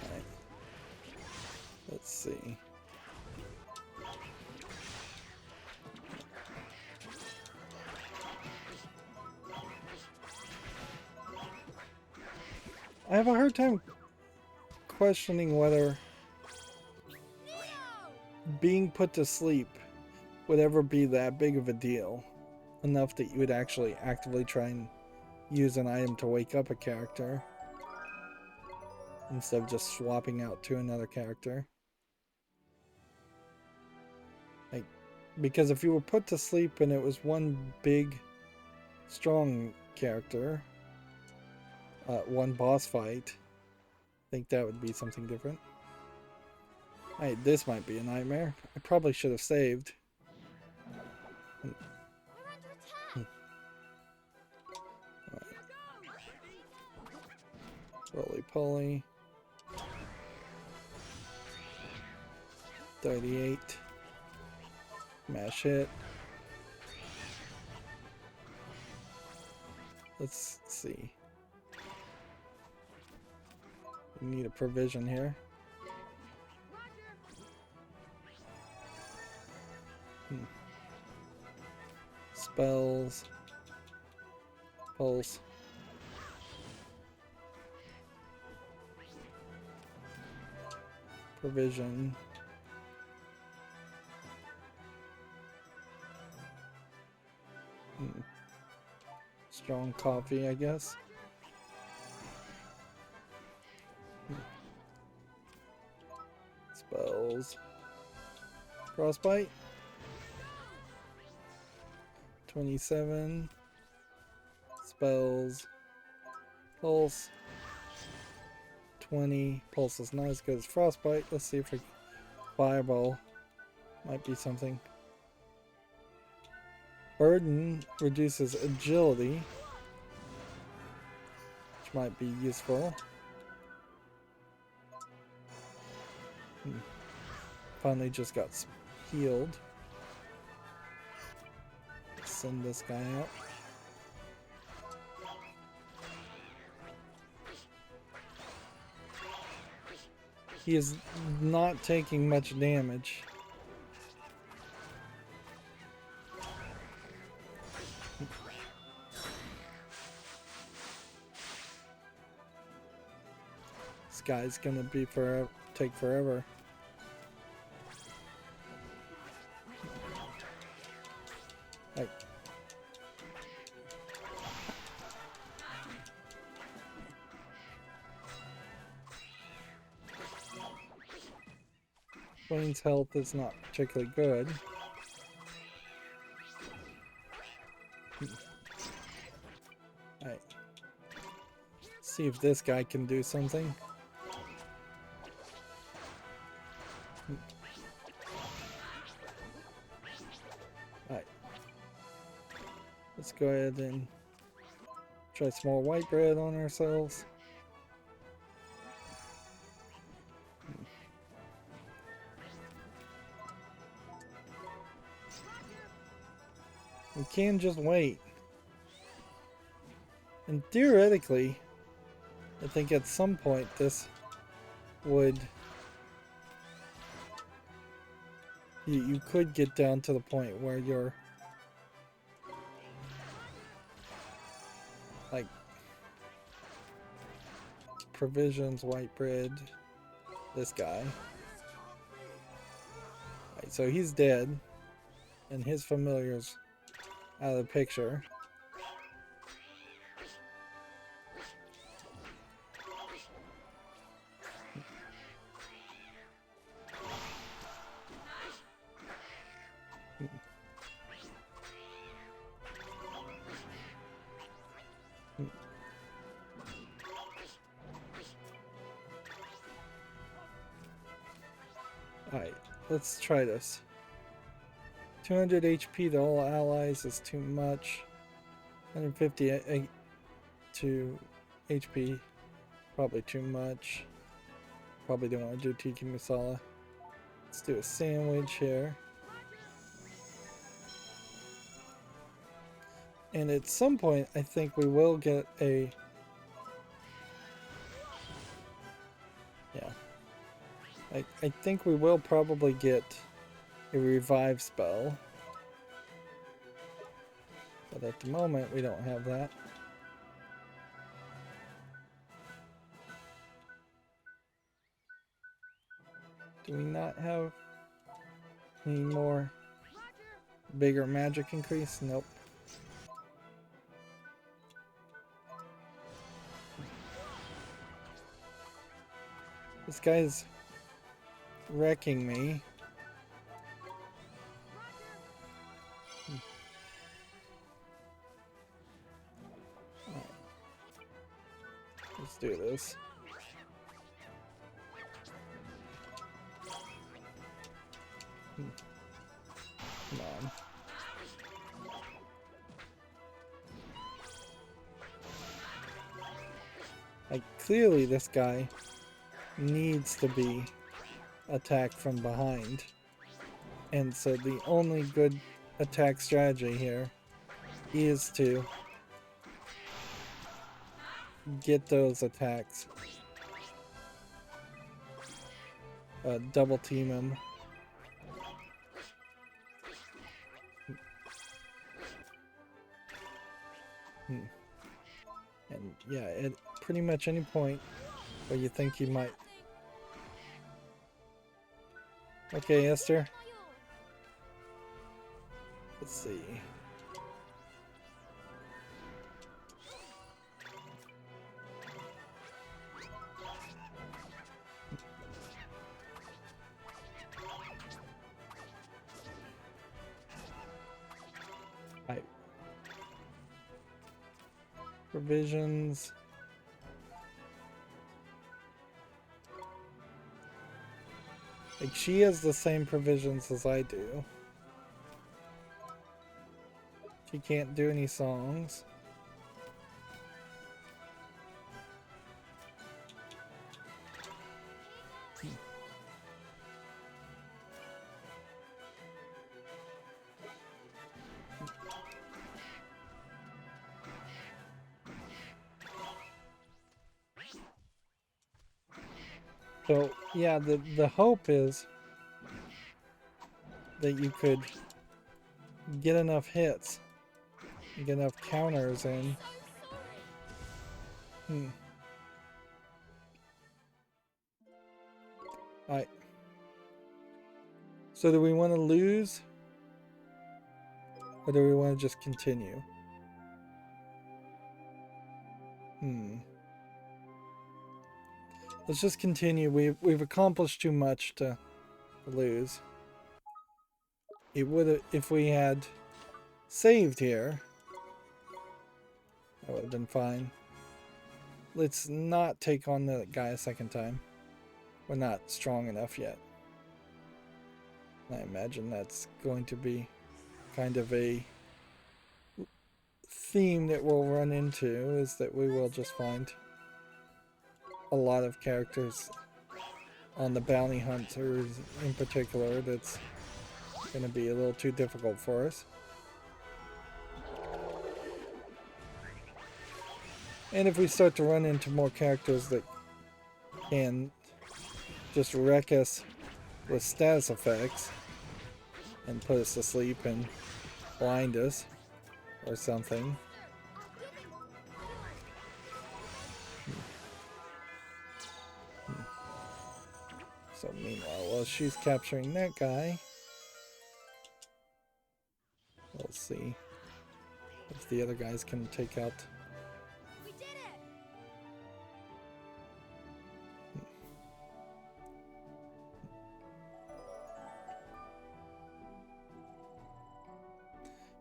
Speaker 1: Alright. Let's see. I have a hard time questioning whether being put to sleep would ever be that big of a deal, enough that you would actually actively try and use an item to wake up a character instead of just swapping out to another character. Like, because if you were put to sleep and it was one big strong character, one boss fight, I think that would be something different. Hey, this might be a nightmare. I probably should have saved. Roly poly. 38. Mash hit. Let's see. We need a provision here. Spells. Pulse. Provision. Strong coffee, I guess. Spells. Frostbite. 27. Spells. Pulse. 20. Pulse is not as good as Frostbite. Let's see if Fireball might be something. Burden reduces agility, which might be useful. Finally just got healed. Send this guy out. He is not taking much damage. This guy's gonna be take forever. Like, Wayne's health is not particularly good. Alright. See if this guy can do something. Alright. Let's go ahead and try some more white bread on ourselves. We can just wait. And theoretically, I think at some point this would... You could get down to the point where you're... like... provisions, white bread, this guy. Right, so he's dead. And his familiar's out of the picture. Alright, let's try this. 200 HP to all allies is too much. 150 to HP, probably too much. Probably don't want to do tiki masala. Let's do a sandwich here. And at some point, I think we will get a... Yeah. I think we will probably get a revive spell. But at the moment, we don't have that. Do we not have any more bigger magic increase? Nope. This guy's wrecking me. Right. Let's do this. Come on. Like, clearly this guy needs to be attacked from behind. And so the only good attack strategy here is to get those attacks. Double team him. And yeah, at pretty much any point where you think you might. Okay, Esther. Let's see. Right. Provisions. Like, she has the same provisions as I do. She can't do any songs. So yeah, the hope is that you could get enough hits, get enough counters in. Alright. So do we want to lose? Or do we want to just continue? Let's just continue. We've accomplished too much to lose. It would have, if we had saved here, that would have been fine. Let's not take on the guy a second time. We're not strong enough yet. I imagine that's going to be kind of a theme that we'll run into, is that we will just find a lot of characters on the bounty hunters in particular that's going to be a little too difficult for us. And if we start to run into more characters that can just wreck us with status effects and put us to sleep and blind us or something. So meanwhile, while she's capturing that guy, let's see if the other guys can take out.
Speaker 2: We did it!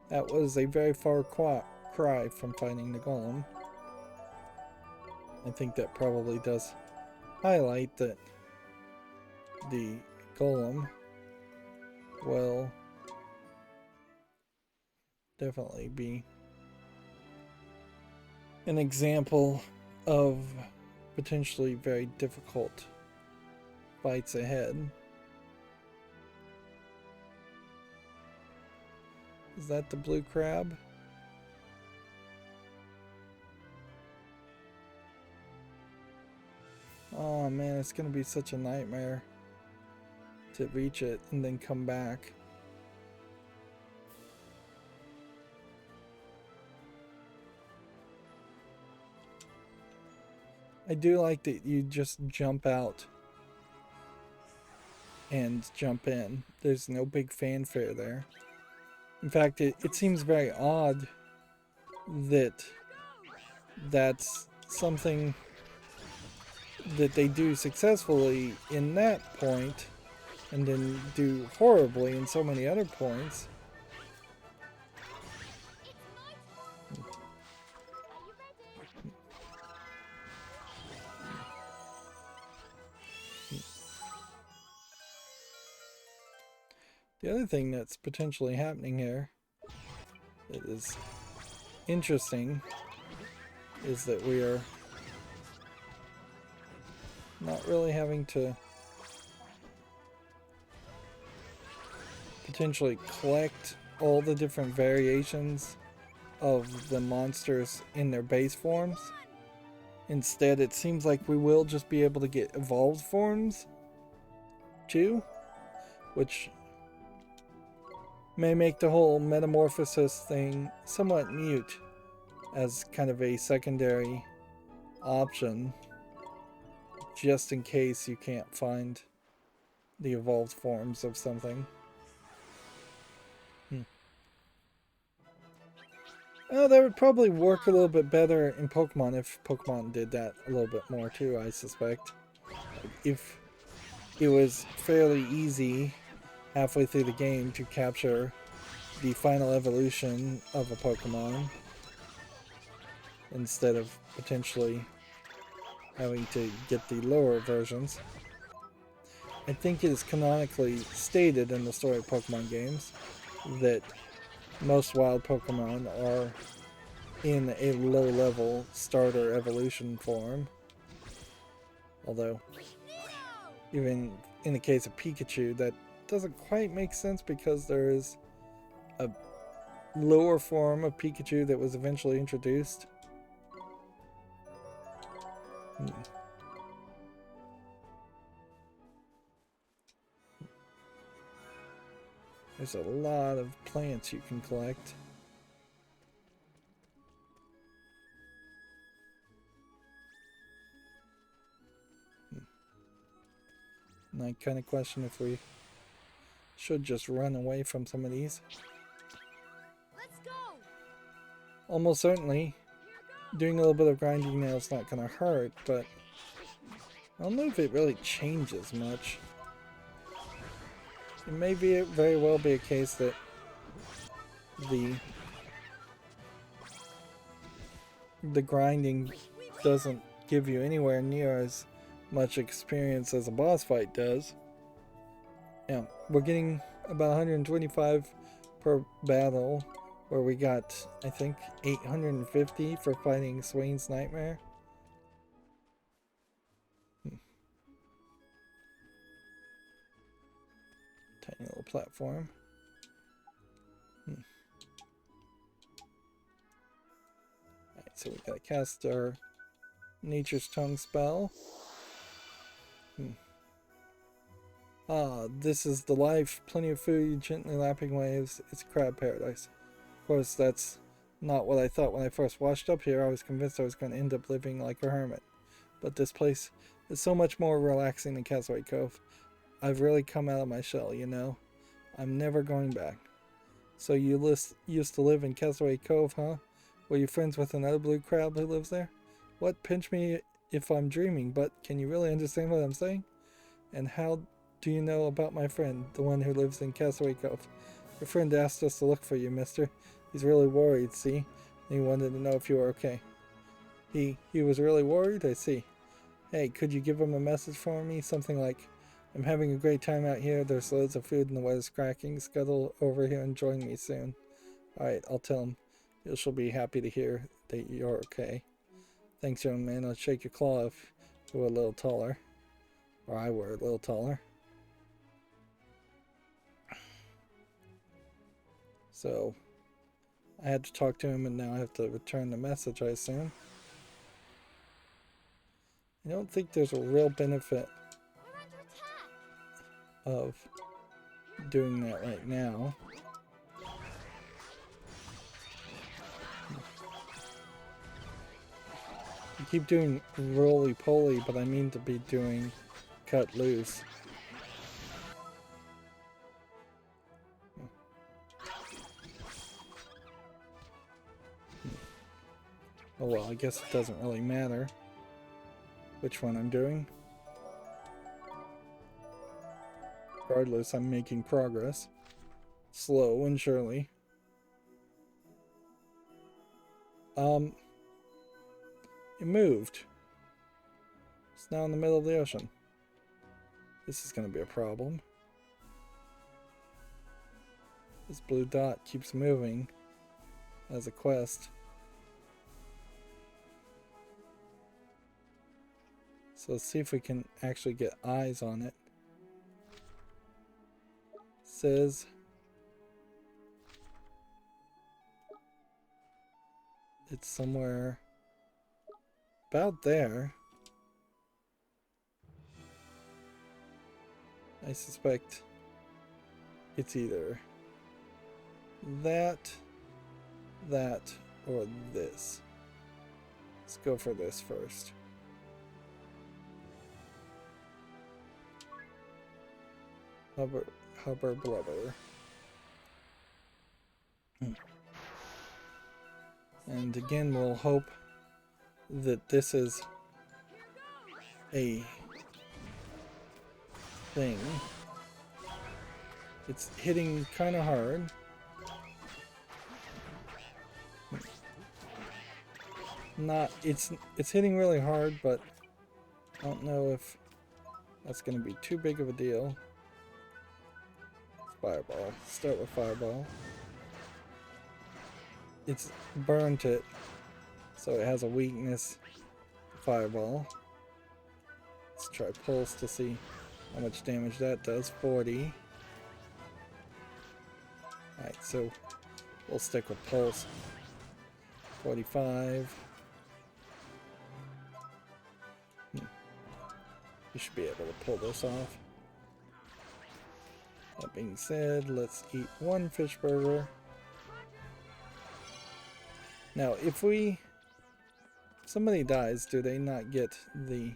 Speaker 1: That was a very far cry from fighting the golem. I think that probably does highlight that the golem will definitely be an example of potentially very difficult fights ahead. Is that the blue crab? Oh man, it's gonna be such a nightmare to reach it and then come back. I do like that you just jump out and jump in. There's no big fanfare there. In fact, it seems very odd that that's something that they do successfully in that point and then do horribly in so many other points. The other thing that's potentially happening here that is interesting is that we are not really having to potentially collect all the different variations of the monsters in their base forms. Instead, it seems like we will just be able to get evolved forms too, which may make the whole metamorphosis thing somewhat mute as kind of a secondary option, just in case you can't find the evolved forms of something. That would probably work a little bit better in Pokemon if Pokemon did that a little bit more too, I suspect. If it was fairly easy halfway through the game to capture the final evolution of a Pokemon instead of potentially having to get the lower versions. I think it is canonically stated in the story of Pokemon games that most wild Pokemon are in a low-level starter evolution form. Although, even in the case of Pikachu, that doesn't quite make sense because there is a lower form of Pikachu that was eventually introduced. There's a lot of plants you can collect. And I kind of question if we should just run away from some of these.
Speaker 2: Let's go.
Speaker 1: Almost certainly, doing a little bit of grinding now is not going to hurt, but I don't know if it really changes much. It may be very well be a case that the grinding doesn't give you anywhere near as much experience as a boss fight does. Yeah, we're getting about 125 per battle, where we got, I think, 850 for fighting Swain's Nightmare. Tiny little platform. Alright, so we gotta cast our Nature's Tongue spell. This is the life, plenty of food, gently lapping waves. It's a crab paradise. Of course, that's not what I thought when I first washed up here. I was convinced I was going to end up living like a hermit. But this place is so much more relaxing than Castaway Cove. I've really come out of my shell, you know. I'm never going back. So you used to live in Castaway Cove, huh? Were you friends with another blue crab who lives there? What? Pinch me if I'm dreaming, but can you really understand what I'm saying? And how do you know about my friend, the one who lives in Castaway Cove? Your friend asked us to look for you, mister. He's really worried, see? And he wanted to know if you were okay. He was really worried? I see. Hey, could you give him a message for me? Something like, I'm having a great time out here. There's loads of food and the weather's cracking. Scuttle over here and join me soon. Alright, I'll tell him. She'll be happy to hear that you're okay. Thanks, young man. I'll shake your claw if you were a little taller. Or I were a little taller. So, I had to talk to him and now I have to return the message, I assume. I don't think there's a real benefit of doing that right now. I keep doing roly-poly, but I mean to be doing cut loose. Oh well, I guess it doesn't really matter which one I'm doing. Regardless, I'm making progress. Slow and surely. It moved. It's now in the middle of the ocean. This is going to be a problem. This blue dot keeps moving as a quest. So let's see if we can actually get eyes on it. It says it's somewhere about there. I suspect it's either that, or this. Let's go for this first. Hubber blubber. And again, we'll hope that this is a thing. It's hitting kind of hard. It's hitting really hard, but I don't know if that's going to be too big of a deal. Fireball. Start with fireball. It's burnt it, so it has a weakness. Fireball. Let's try pulse to see how much damage that does. 40. Alright, so we'll stick with pulse. 45. We should be able to pull this off. That being said, let's eat one fish burger. Now, if somebody dies, do they not get the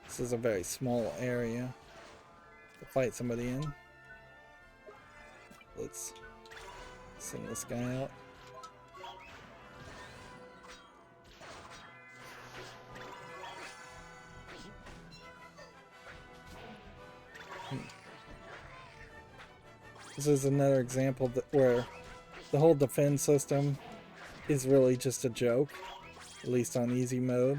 Speaker 1: this is a very small area to fight somebody in. Let's send this guy out. This is another example where the whole defense system is really just a joke, at least on easy mode.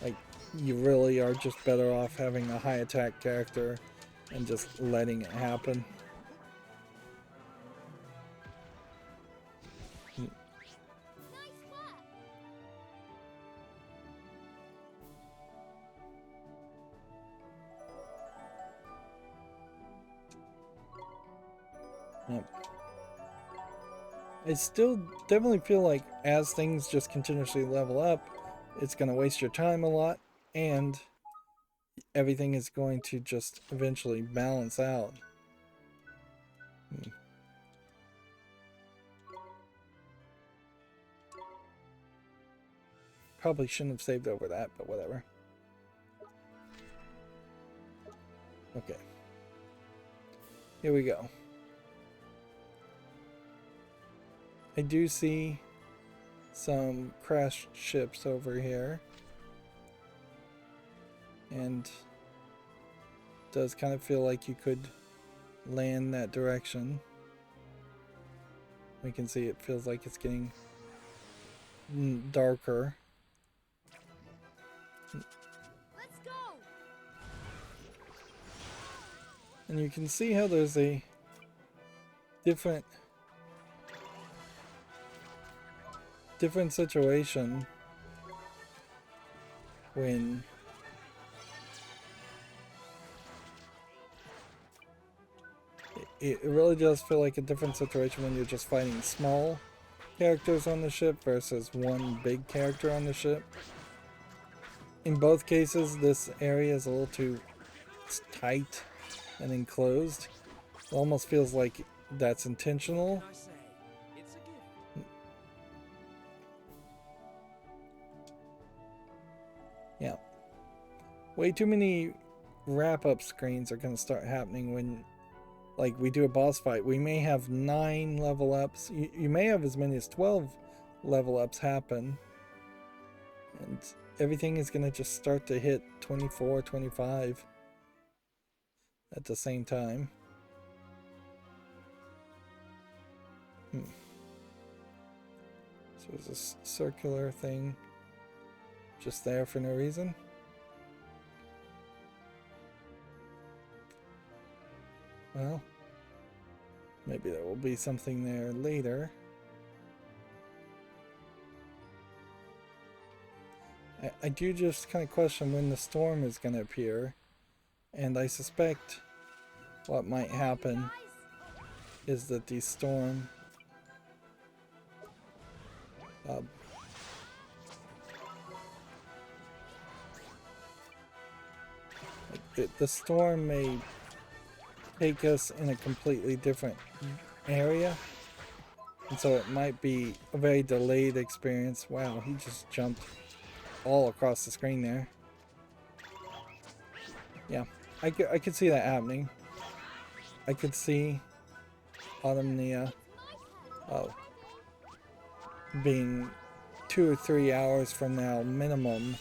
Speaker 1: Like, you really are just better off having a high attack character and just letting it happen. Yep. I still definitely feel like as things just continuously level up, it's going to waste your time a lot, and everything is going to just eventually balance out. Probably shouldn't have saved over that, but whatever. Okay. Here we go. I do see some crashed ships over here, and it does kind of feel like you could land that direction. We can see it feels like it's getting darker And you can see how there's a different situation when it really does feel like a different situation when you're just fighting small characters on the ship versus one big character on the ship. In both cases, this area is a little too tight and enclosed. It almost feels like that's intentional. Yeah. Way too many wrap-up screens are going to start happening when, like, we do a boss fight. We may have 9 level ups. You may have as many as 12 level ups happen. And everything is going to just start to hit 24, 25 at the same time. So there's this circular thing just there for no reason. Well, maybe there will be something there later. I do just kind of question when the storm is going to appear, and I suspect what might happen is that the storm the storm may take us in a completely different area, and so it might be a very delayed experience. Wow, he just jumped all across the screen there. Yeah, I could see that happening. I could see Autumnia being 2 or 3 hours from now minimum,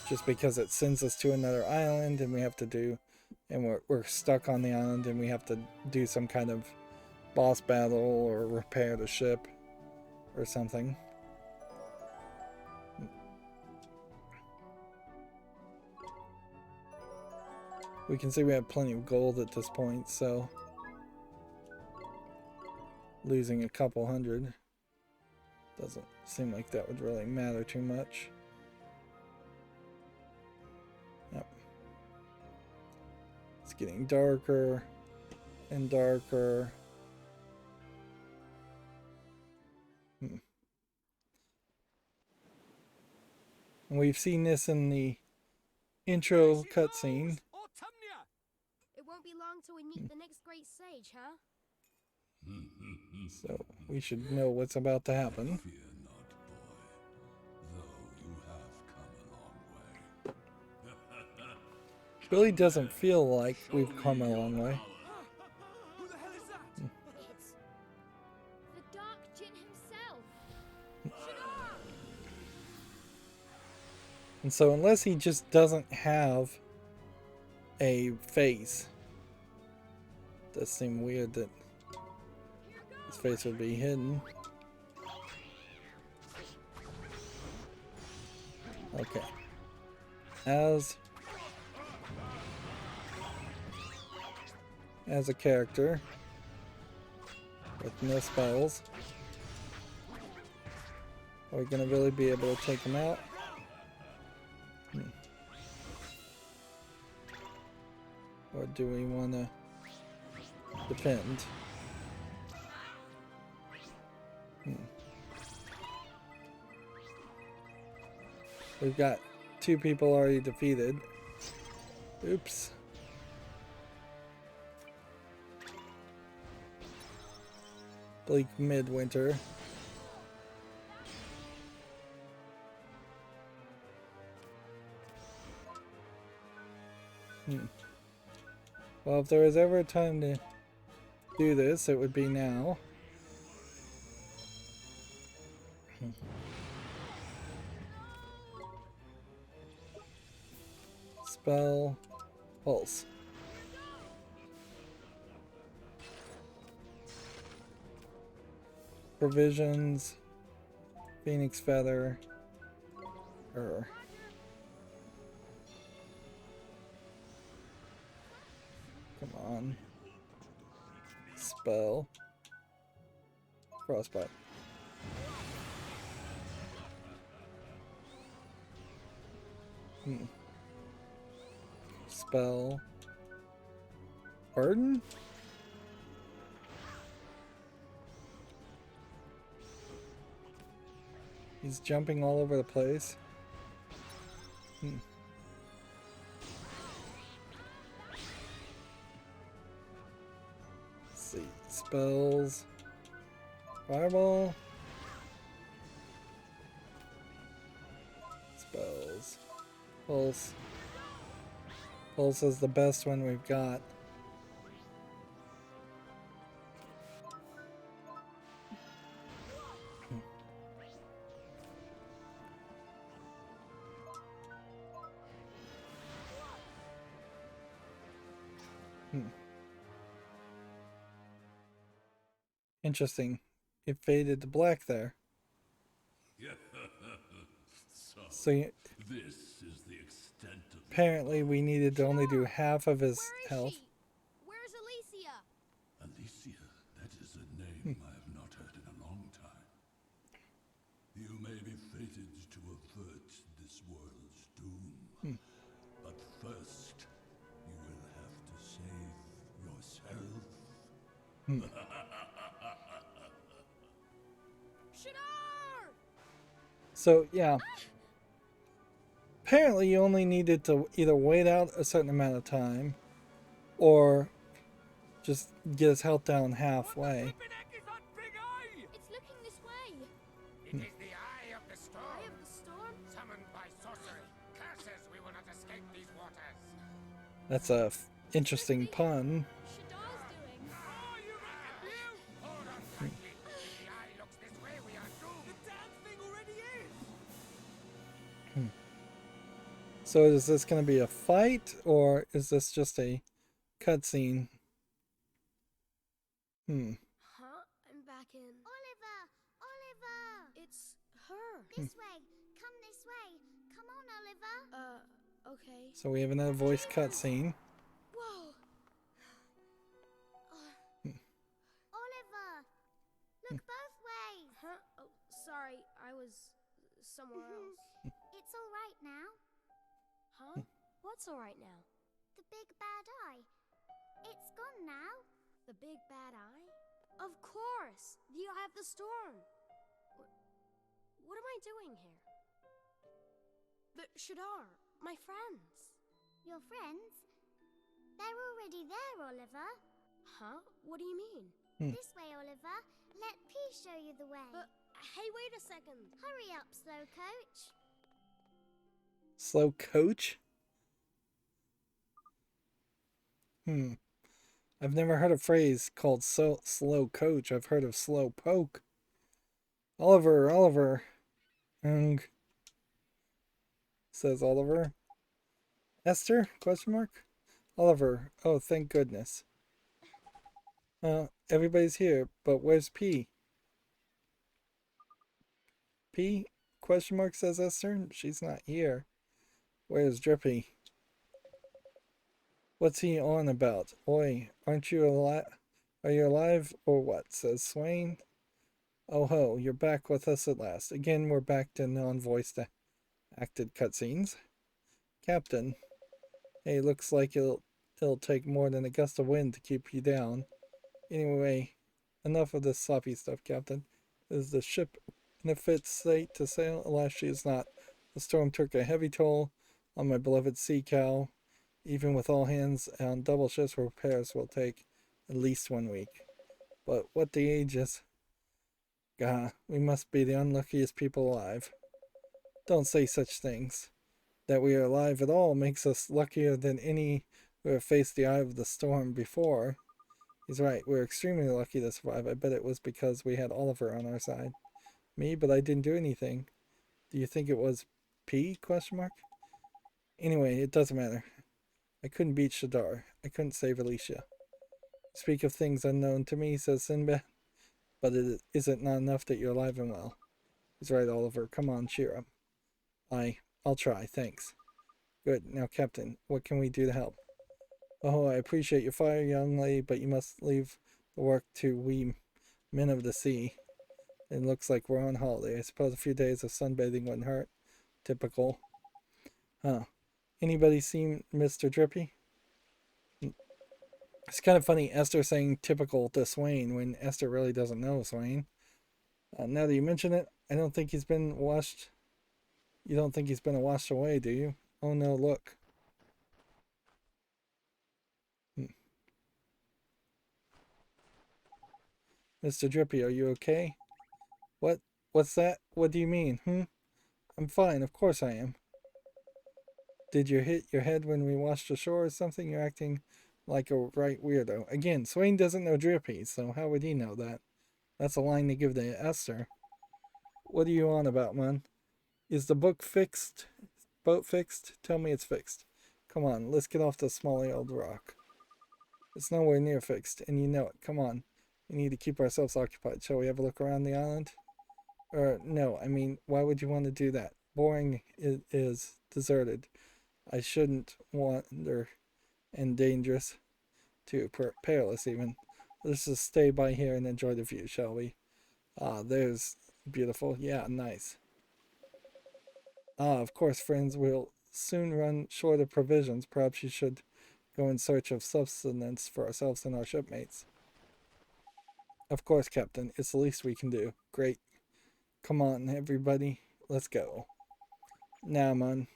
Speaker 1: just because it sends us to another island and we have to do, and we're stuck on the island and we have to do some kind of boss battle or repair the ship or something. We can see we have plenty of gold at this point, so losing a couple hundred doesn't seem like that would really matter too much. Yep. It's getting darker and darker. And we've seen this in the intro cutscene.
Speaker 2: It won't be long till we meet the next great sage, huh?
Speaker 1: So we should know what's about to happen.
Speaker 8: Fear not, boy, though you have come a long way.
Speaker 1: Really doesn't feel like we've come a long way.
Speaker 3: Who the hell is that?
Speaker 2: It's the Dark Djinn himself.
Speaker 1: And so unless he just doesn't have a face, it does seem weird that his face would be hidden. Okay. As a character with no spells, are we gonna really be able to take him out? Or do we want to defend? We've got 2 people already defeated. Oops. Bleak midwinter. Well, if there was ever a time to do this, it would be now. Spell pulse. Provisions, Phoenix Feather, Come on. Spell. Frostbite. Spell. Burden? He's jumping all over the place. Let's see. Spells. Fireball. Spells. Pulse. Pulse is the best one we've got. Interesting. It faded to black there. So
Speaker 8: this is the extent of
Speaker 1: apparently we needed to only do half of his health.
Speaker 2: Where's Alicia?
Speaker 8: Alicia, that is a name I have not heard in a long time. You may be fated to avert this world's doom. But first, you will have to save yourself.
Speaker 1: So yeah. Apparently you only needed to either wait out a certain amount of time or just get his health down halfway.
Speaker 2: It's looking this way.
Speaker 5: It is the Eye of the Storm.
Speaker 2: Eye of the storm?
Speaker 5: Summoned by sorcery. Curses, we will not escape these waters.
Speaker 1: That's a interesting pun.
Speaker 2: Shadar's doing.
Speaker 5: Oh, you reckon you? Hold on tightly. If the eye looks this way, we are doomed. The damn thing already is.
Speaker 1: So is this going to be a fight or is this just a cutscene?
Speaker 2: Huh? I'm back in.
Speaker 10: Oliver! Oliver!
Speaker 2: It's her.
Speaker 10: This way! Come this way! Come on, Oliver!
Speaker 2: Okay.
Speaker 1: So we have another voice cutscene.
Speaker 2: Whoa!
Speaker 10: Oliver! Look both ways!
Speaker 2: Huh? Oh, sorry. I was somewhere else.
Speaker 10: It's alright now.
Speaker 2: Huh? What's alright now?
Speaker 10: The big bad eye. It's gone now.
Speaker 2: The big bad eye? Of course! The Eye of the Storm! What am I doing here? But Shadar, my friends.
Speaker 10: Your friends? They're already there, Oliver.
Speaker 2: Huh? What do you mean?
Speaker 10: This way, Oliver. Let P show you the way.
Speaker 2: But, hey, wait a second.
Speaker 10: Hurry up, slow coach.
Speaker 1: Slow coach? I've never heard a phrase called slow coach. I've heard of slow poke. Oliver. Says Oliver. Esther? Question mark? Oliver. Oh, thank goodness. Everybody's here, but where's P? P? Question mark, says Esther. She's not here. Where's Drippy? What's he on about? Oi, aren't you alive? Are you alive or what? Says Swain. Oh ho, you're back with us at last. Again, we're back to non-voiced acted cutscenes. Captain. Hey, looks like it'll take more than a gust of wind to keep you down. Anyway, enough of this sloppy stuff, Captain. Is the ship in a fit state to sail? Alas, she is not. The storm took a heavy toll on my beloved sea cow. Even with all hands on double shifts, repairs will take at least 1 week. But what the ages? Gah, we must be the unluckiest people alive. Don't say such things. That we are alive at all makes us luckier than any who have faced the eye of the storm before. He's right, we're extremely lucky to survive. I bet it was because we had Oliver on our side. Me, but I didn't do anything. Do you think it was P? Question mark. Anyway, it doesn't matter. I couldn't beat Shadar. I couldn't save Alicia. Speak of things unknown to me, says Sinbad. But it isn't not enough that you're alive and well. He's right, Oliver. Come on, cheer up. I'll try, thanks. Good. Now, Captain, what can we do to help? Oh, I appreciate your fire, young lady, but you must leave the work to we men of the sea. It looks like we're on holiday. I suppose a few days of sunbathing wouldn't hurt. Typical. Huh. Anybody seen Mr. Drippy? It's kind of funny, Esther saying typical to Swain when Esther really doesn't know Swain. Now that you mention it, I don't think he's been washed. You don't think he's been washed away, do you? Oh no, look. Mr. Drippy, are you okay? What? What's that? What do you mean? I'm fine, of course I am. Did you hit your head when we washed ashore or something? You're acting like a right weirdo. Again, Swain doesn't know Drippy, so how would he know that? That's a line to give to Esther. What are you on about, man? Is the book fixed? Boat fixed? Tell me it's fixed. Come on, let's get off this smally old rock. It's nowhere near fixed, and you know it. Come on. We need to keep ourselves occupied. Shall we have a look around the island? No, I mean, why would you want to do that? Boring is deserted. I shouldn't wander, and dangerous, too, perilous even. Let's just stay by here and enjoy the view, shall we? Ah, there's beautiful. Yeah, nice. Ah, of course, friends, we'll soon run short of provisions. Perhaps you should go in search of sustenance for ourselves and our shipmates. Of course, Captain. It's the least we can do. Great. Come on, everybody. Let's go. Now, man.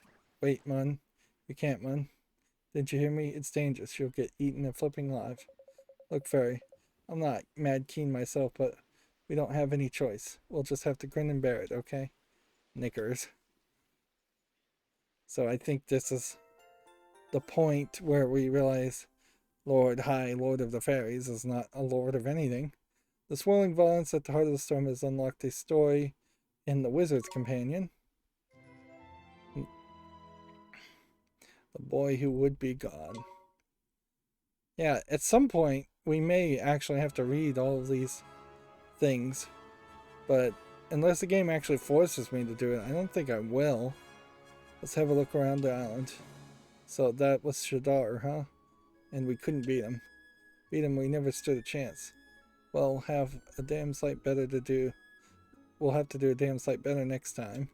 Speaker 1: Wait, man. You can't, man. Didn't you hear me? It's dangerous. You'll get eaten and flipping live. Look, Fairy. I'm not mad keen myself, but we don't have any choice. We'll just have to grin and bear it, okay? Knickers. So I think this is the point where we realize Lord High Lord of the Fairies is not a lord of anything. The swirling violence at the heart of the storm has unlocked a story in the Wizard's Companion. The boy who would be gone. Yeah, at some point we may actually have to read all of these things, but unless the game actually forces me to do it, I don't think I will. Let's have a look around the island. So that was Shadar, huh? And we couldn't beat him. We never stood a chance. We'll have a damn sight better to do. We'll have to do a damn sight better next time.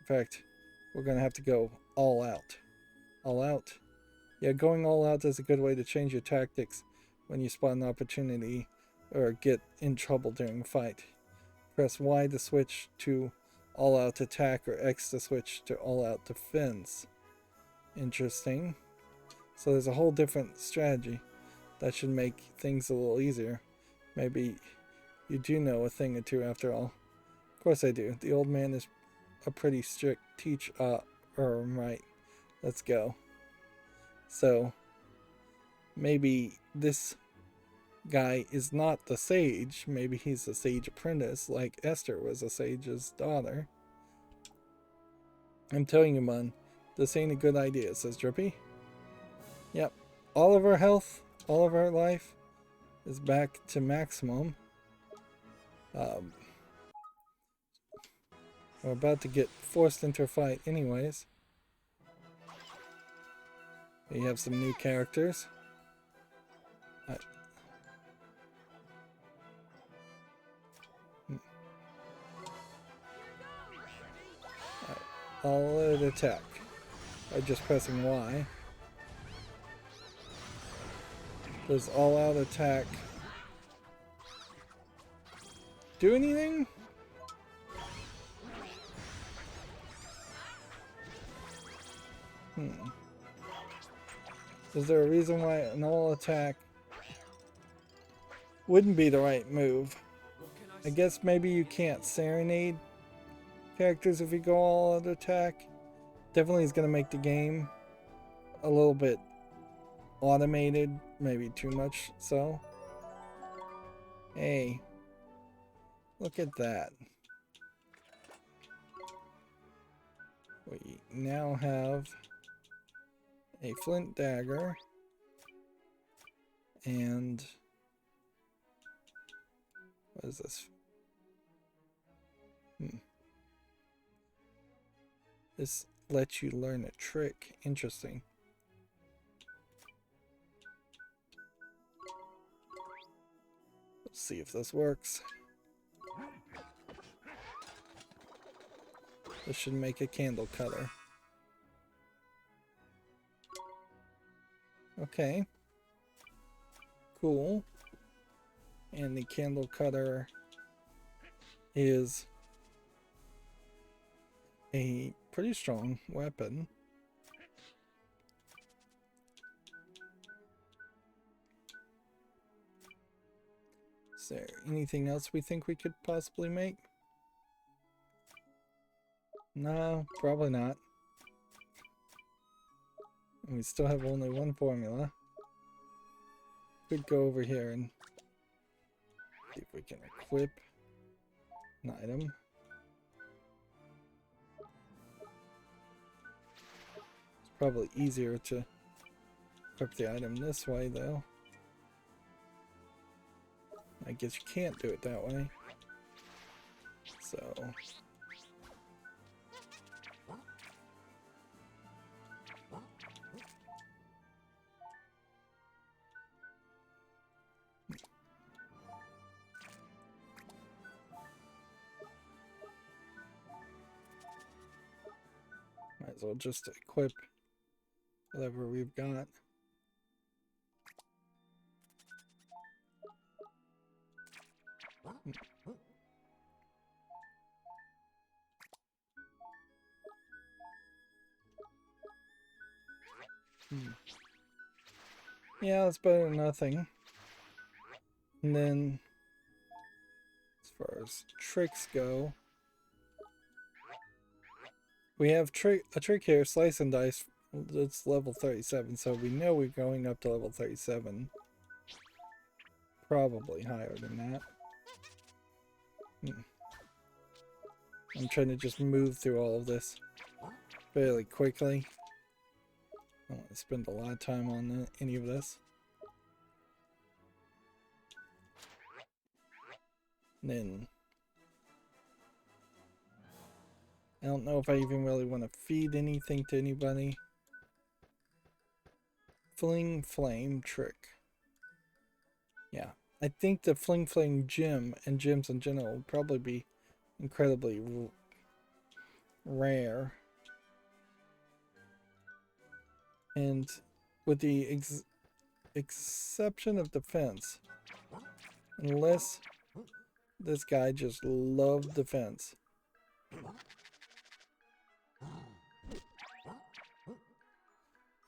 Speaker 1: In fact, we're gonna have to go all out. All out? Yeah, going all out is a good way to change your tactics when you spot an opportunity or get in trouble during a fight. Press Y to switch to all out attack or X to switch to all out defense. Interesting. So there's a whole different strategy. That should make things a little easier. Maybe you do know a thing or two after all. Of course I do. The old man is a pretty strict right. Let's go. So, maybe this guy is not the sage. Maybe he's a sage apprentice, like Esther was a sage's daughter. I'm telling you, man, this ain't a good idea, says Drippy. Yep. All of our health, all of our life is back to maximum. We're about to get forced into a fight anyways. We have some new characters. All out attack by just pressing Y. Does all out attack do anything? Is there a reason why an all attack wouldn't be the right move? I guess maybe you can't serenade characters if you go all out attack. Definitely is going to make the game a little bit automated, maybe too much so. Hey, look at that. We now have a flint dagger and what is this? This lets you learn a trick. Interesting. Let's see if this works. This should make a candle cutter. Okay. Cool. And the candle cutter is a pretty strong weapon. Is there anything else we think we could possibly make? No, probably not. And we still have only one formula. Could go over here and see if we can equip an item. It's probably easier to equip the item this way, though. I guess you can't do it that way. So... might as well just equip whatever we've got. Yeah, that's better than nothing. And then, as far as tricks go, we have a trick here, slice and dice. It's level 37, so we know we're going up to level 37. Probably higher than that. I'm trying to just move through all of this fairly quickly. I don't want to spend a lot of time on any of this. And then I don't know if I even really want to feed anything to anybody. Fling Flame trick. Yeah, I think the Fling Flame gem and gems in general would probably be incredibly rare. And with the exception of defense, unless this guy just loved defense.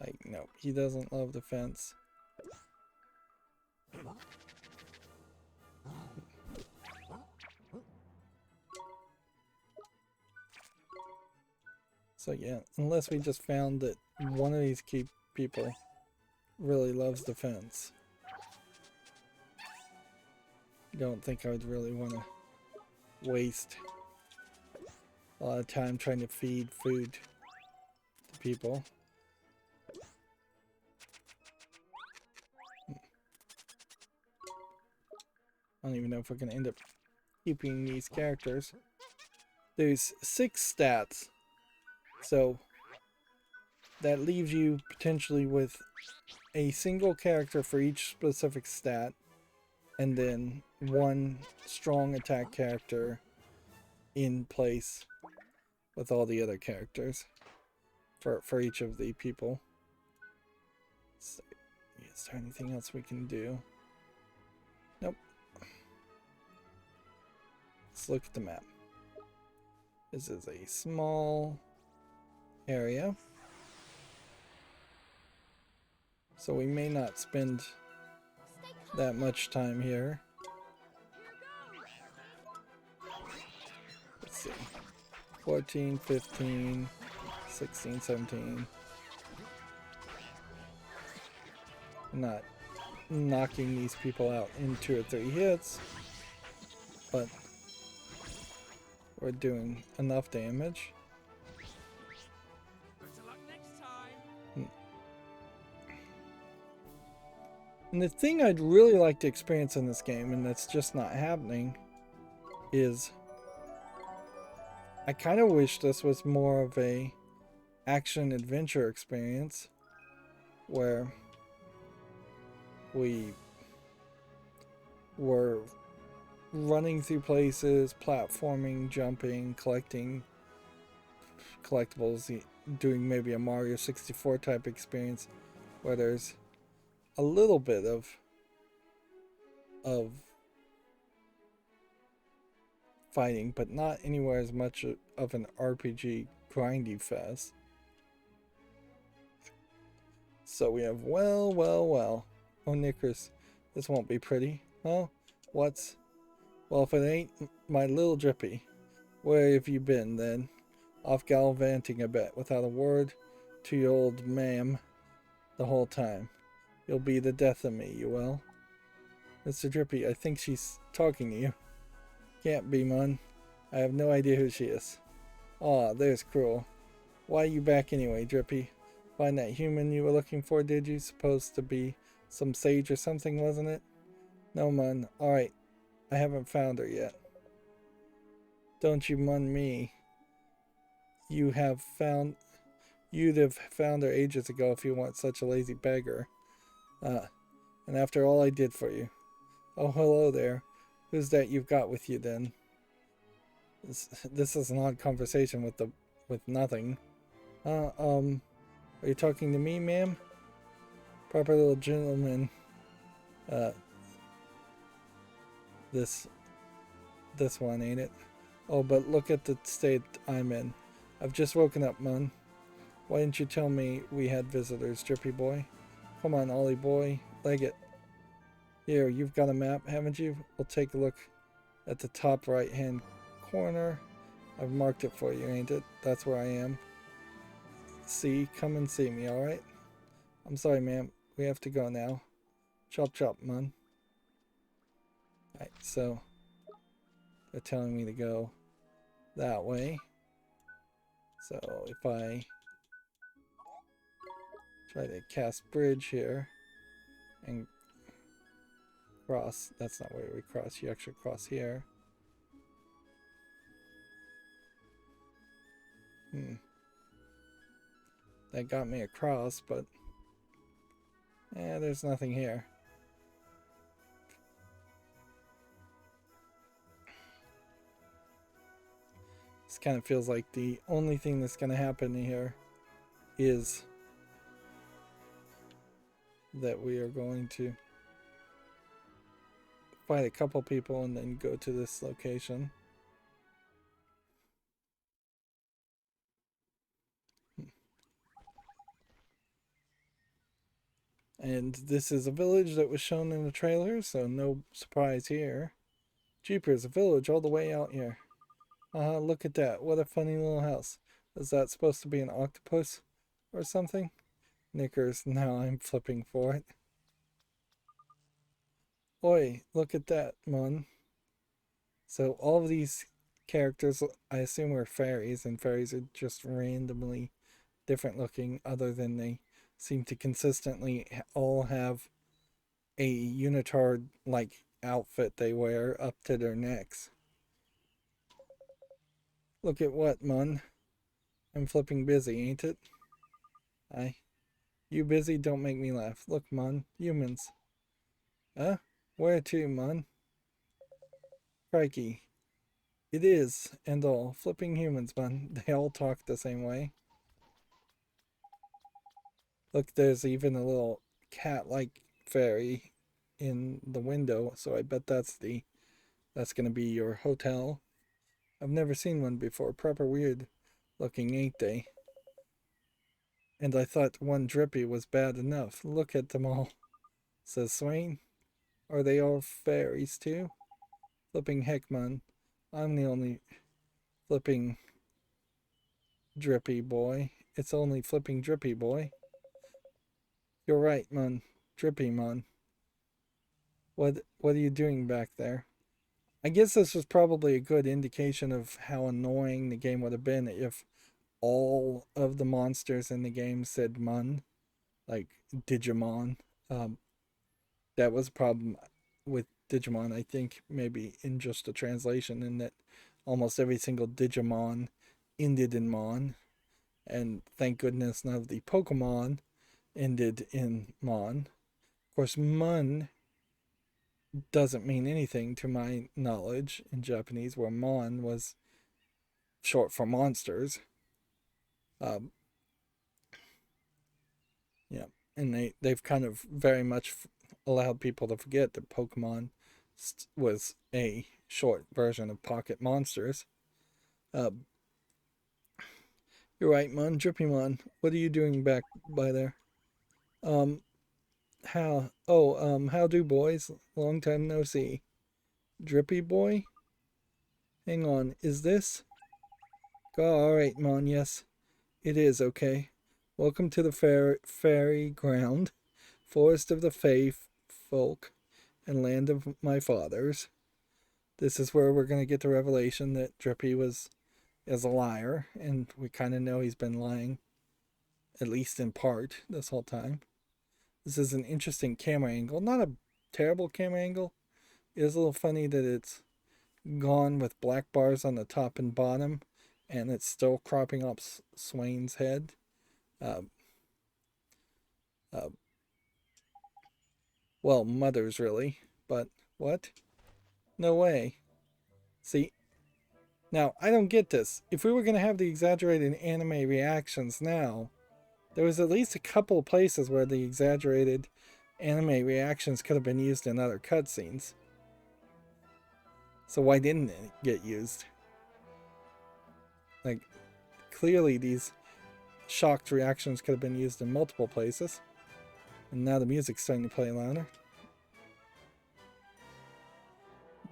Speaker 1: Like, no, he doesn't love defense. So yeah, unless we just found that one of these people really loves defense. Don't think I would really want to waste a lot of time trying to feed food to people. I don't even know if we're going to end up keeping these characters. There's 6 stats. So that leaves you potentially with a single character for each specific stat. And then one strong attack character in place with all the other characters for each of the people. So, is there anything else we can do? Nope. Let's look at the map. This is a small area, so we may not spend that much time here. Let's see. 14, 15, 16, 17. I'm not knocking these people out in 2 or 3 hits, but we're doing enough damage. And the thing I'd really like to experience in this game, and that's just not happening, is I kind of wish this was more of a action-adventure experience where we were running through places, platforming, jumping, collecting collectibles, doing maybe a Mario 64 type experience where there's a little bit of fighting, but not anywhere as much of an RPG grindy fest. So we have, well. Oh, knickers. This won't be pretty. Huh? What's... Well, if it ain't my little Drippy, where have you been, then? Off gallivanting a bit, without a word to your old ma'am the whole time. You'll be the death of me, you will. Mr. Drippy, I think she's talking to you. Can't be, man. I have no idea who she is. Aw, there's cruel. Why you back anyway, Drippy? Find that human you were looking for, did you? Supposed to be some sage or something, wasn't it? No, man. Alright. I haven't found her yet. Don't you mun me. You'd have found her ages ago if you weren't such a lazy beggar. And after all I did for you. Oh, hello there. Who's that you've got with you then? This is an odd conversation with nothing. Are you talking to me, ma'am? Proper little gentleman. This one, ain't it? Oh, but look at the state I'm in. I've just woken up, man. Why didn't you tell me we had visitors, Drippy boy? Come on, Ollie boy. Leg it. Here, you've got a map, haven't you? We'll take a look at the top right-hand corner. I've marked it for you, ain't it? That's where I am. See, come and see me, alright? I'm sorry, ma'am. We have to go now. Chop chop, man. Alright, so they're telling me to go that way. So if I try to cast bridge here and cross, that's not where we cross, you actually cross here. That got me across, but there's nothing here. This kind of feels like the only thing that's going to happen here is that we are going to fight a couple people and then go to this location. And this is a village that was shown in the trailer, so no surprise here. Jeepers, a village all the way out here. Look at that. What a funny little house. Is that supposed to be an octopus or something? Knickers, now I'm flipping for it. Oi, look at that, man. So all of these characters, I assume, are fairies, and fairies are just randomly different looking, other than they seem to consistently all have a unitard-like outfit they wear up to their necks. Look at what, man? I'm flipping busy, ain't it? Aye. You busy? Don't make me laugh. Look, man. Humans. Huh? Where to, man? Crikey. It is, and all. Flipping humans, man. They all talk the same way. Look, there's even a little cat-like fairy in the window, so I bet that's gonna be your hotel. I've never seen one before. Proper weird looking, ain't they? And I thought one Drippy was bad enough. Look at them all, says Swain. Are they all fairies too? Flipping heck, man. I'm the only flipping Drippy boy. It's only flipping Drippy boy. You're right, man. Drippy, man. What are you doing back there? I guess this was probably a good indication of how annoying the game would have been if all of the monsters in the game said "mun," like Digimon. That was a problem with Digimon, I think, maybe in just the translation, in that almost every single Digimon ended in Mon, and thank goodness none of the Pokemon ended in Mon. Of course, Mun doesn't mean anything to my knowledge in Japanese, where mon was short for monsters. Um, yeah, and they've kind of very much allowed people to forget that Pokemon was a short version of pocket monsters. Uh, you're right, Mon. Drippymon, what are you doing back by there? How do, boys? Long time no see. Drippy boy? Hang on, is this? Oh, alright, Mon, yes. It is, okay. Welcome to the fairy ground, forest of the Fae folk, and land of my fathers. This is where we're going to get the revelation that Drippy is a liar, and we kind of know he's been lying, at least in part, this whole time. This is an interesting camera angle. Not a terrible camera angle. It is a little funny that it's gone with black bars on the top and bottom, and it's still cropping up Swain's head. Well, Mother's really, but what? No way. See, now I don't get this. If we were going to have the exaggerated anime reactions now, there was at least a couple of places where the exaggerated anime reactions could have been used in other cutscenes. So why didn't it get used? Like, clearly these shocked reactions could have been used in multiple places. And now the music's starting to play louder.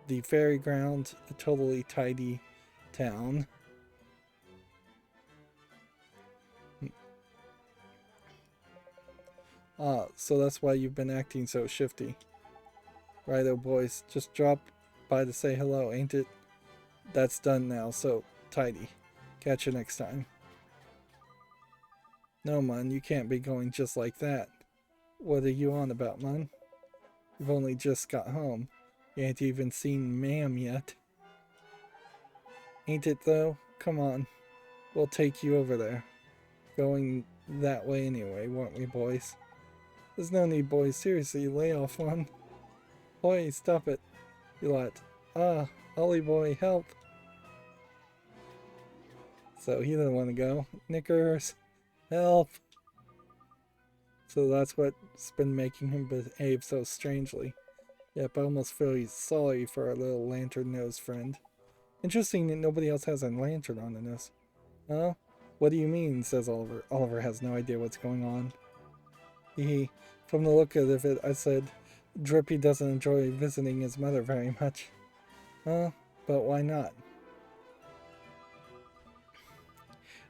Speaker 1: The fairy ground, a totally tidy town. Ah, so that's why you've been acting so shifty. Rydo boys, just drop by to say hello, ain't it? That's done now, so tidy. Catch you next time. No, Mun, you can't be going just like that. What are you on about, Mun? You've only just got home. You ain't even seen Ma'am yet. Ain't it though? Come on. We'll take you over there. Going that way anyway, won't we, boys? There's no need, boys. Seriously, lay off one. Boy, stop it. You lot. Ah, Ollie boy, help. So he doesn't want to go. Knickers, help. So that's what's been making him behave so strangely. Yep, I almost feel sorry for our little lantern-nosed friend. Interesting that nobody else has a lantern on the nose. Huh? What do you mean? Says Oliver. Oliver has no idea what's going on. From the look of it, I said, Drippy doesn't enjoy visiting his mother very much. Huh? But why not?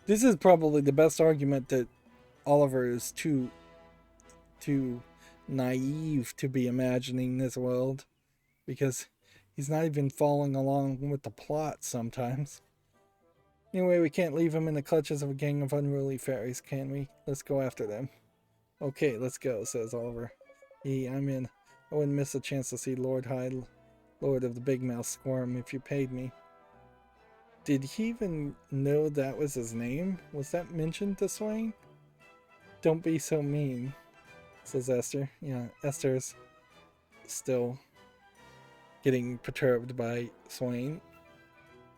Speaker 1: This is probably the best argument that Oliver is too naive to be imagining this world, because he's not even following along with the plot sometimes. Anyway, we can't leave him in the clutches of a gang of unruly fairies, can we? Let's go after them. Okay, let's go, says Oliver. I'm in. I wouldn't miss a chance to see Lord of the Big Mouth squirm if you paid me. Did he even know that was his name? Was that mentioned to Swain? Don't be so mean, says Esther. Yeah, Esther's still getting perturbed by Swain.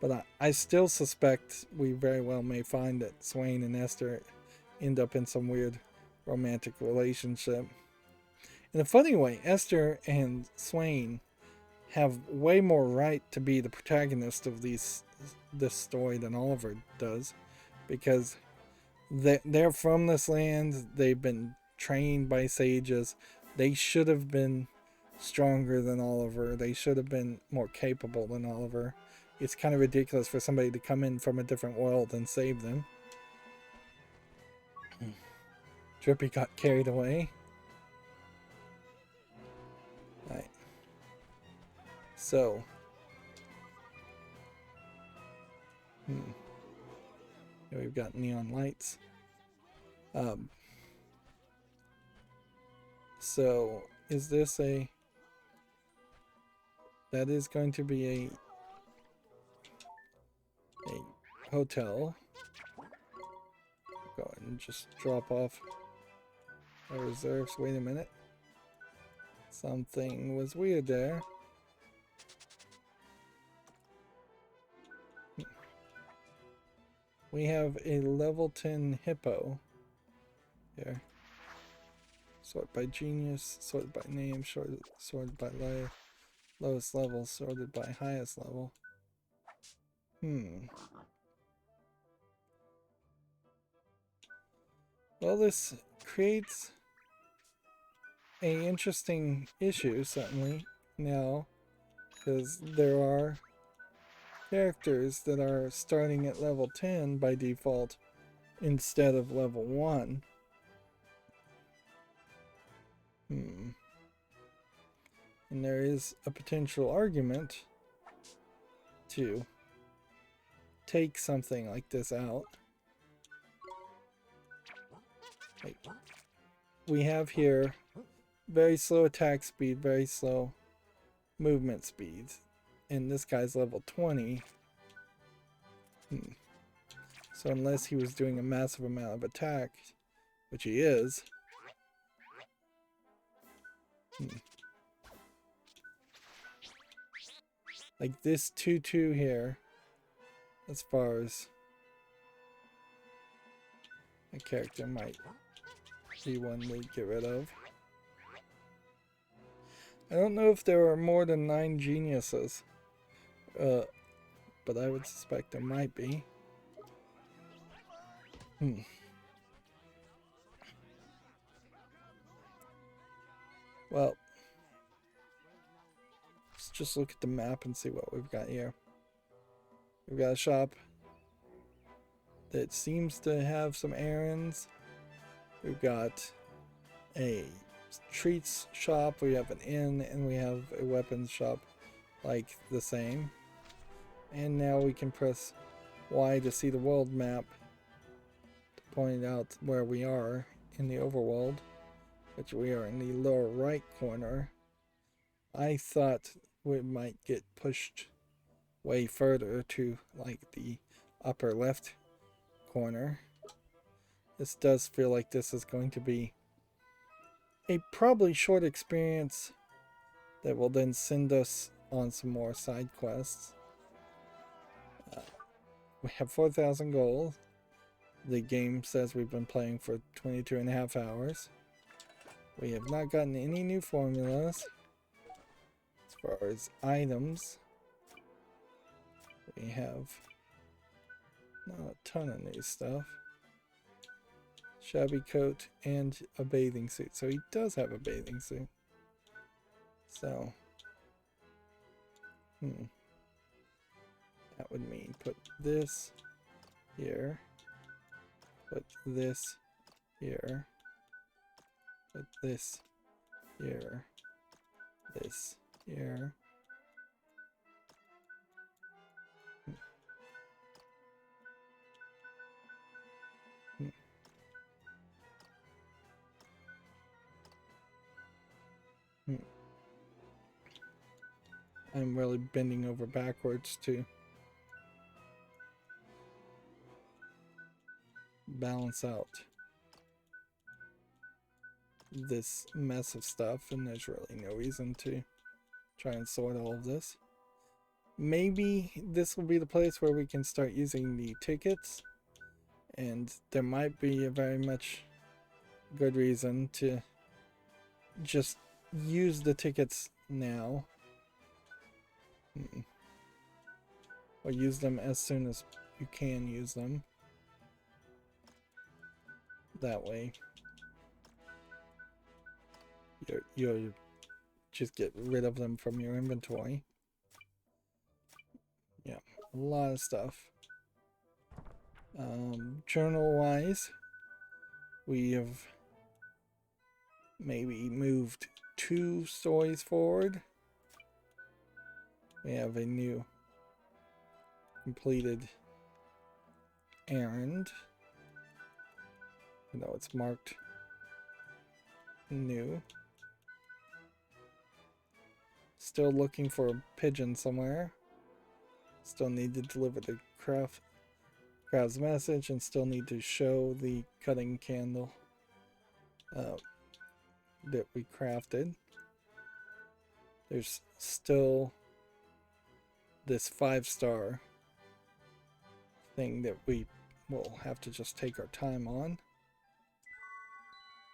Speaker 1: But I still suspect we very well may find that Swain and Esther end up in some weird romantic relationship. In a funny way, Esther and Swain have way more right to be the protagonist of this story than Oliver does, because they're from this land. They've been trained by sages. They should have been stronger than Oliver. They should have been more capable than Oliver. It's kind of ridiculous for somebody to come in from a different world and save them. Drippy got carried away. Right. So. Here we've got neon lights. So, is this a... That is going to be a hotel. Go ahead and just drop off our reserves. Wait a minute. Something was weird there. We have a level 10 hippo here. Sort by genius, sorted by name, sorted by lowest level, sorted by highest level. Well, this creates an interesting issue, certainly, now, because there are characters that are starting at level 10 by default instead of level 1. And there is a potential argument to take something like this out. We have here very slow attack speed, very slow movement speed, and this guy's level 20. So unless he was doing a massive amount of attack, which he is, like this 2-2 here, as far as a character might be one to get rid of. I don't know if there are more than 9 geniuses, but I would suspect there might be. Well, let's just look at the map and see what we've got here. We've got a shop that seems to have some errands. We've got a treats shop, we have an inn, and we have a weapons shop like the same. And now we can press Y to see the world map to point out where we are in the overworld, which we are in the lower right corner. I thought we might get pushed way further to like the upper left corner. This does feel like this is going to be a probably short experience that will then send us on some more side quests. We have 4,000 gold. The game says we've been playing for 22.5 hours. We have not gotten any new formulas. As far as items, we have not a ton of new stuff. Shabby coat and a bathing suit. So he does have a bathing suit. So, that would mean put this here, put this here, put this here, this here. I'm really bending over backwards to balance out this mess of stuff, and there's really no reason to try and sort all of this. Maybe this will be the place where we can start using the tickets, and there might be a very much good reason to just use the tickets now, or use them as soon as you can use them. That way you just get rid of them from your inventory. Yeah, a lot of stuff. Journal wise, we have maybe moved 2 stories forward. We have a new completed errand. You know, it's marked new. Still looking for a pigeon somewhere. Still need to deliver the crowd's message, and still need to show the cutting candle that we crafted. there's still this 5-star thing that we will have to just take our time on.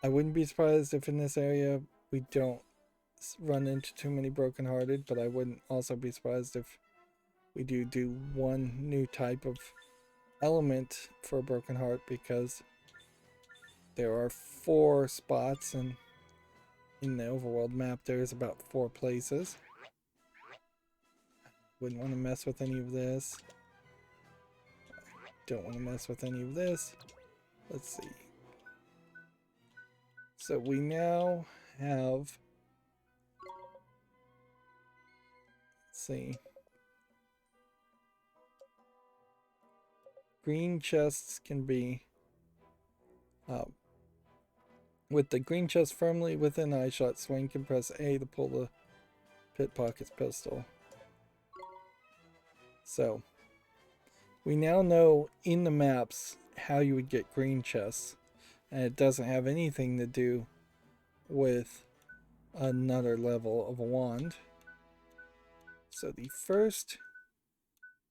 Speaker 1: I wouldn't be surprised if in this area we don't run into too many brokenhearted, but I wouldn't also be surprised if we do one new type of element for a broken heart, because there are 4 spots, and in the overworld map there's about 4 places. Wouldn't want to mess with any of this. Don't want to mess with any of this. Let's see. So we now have, let's see, green chests can be with the green chest firmly within eyeshot, Swain can press A to pull the pickpocket's pistol. So we now know in the maps how you would get green chests, and it doesn't have anything to do with another level of a wand. So the first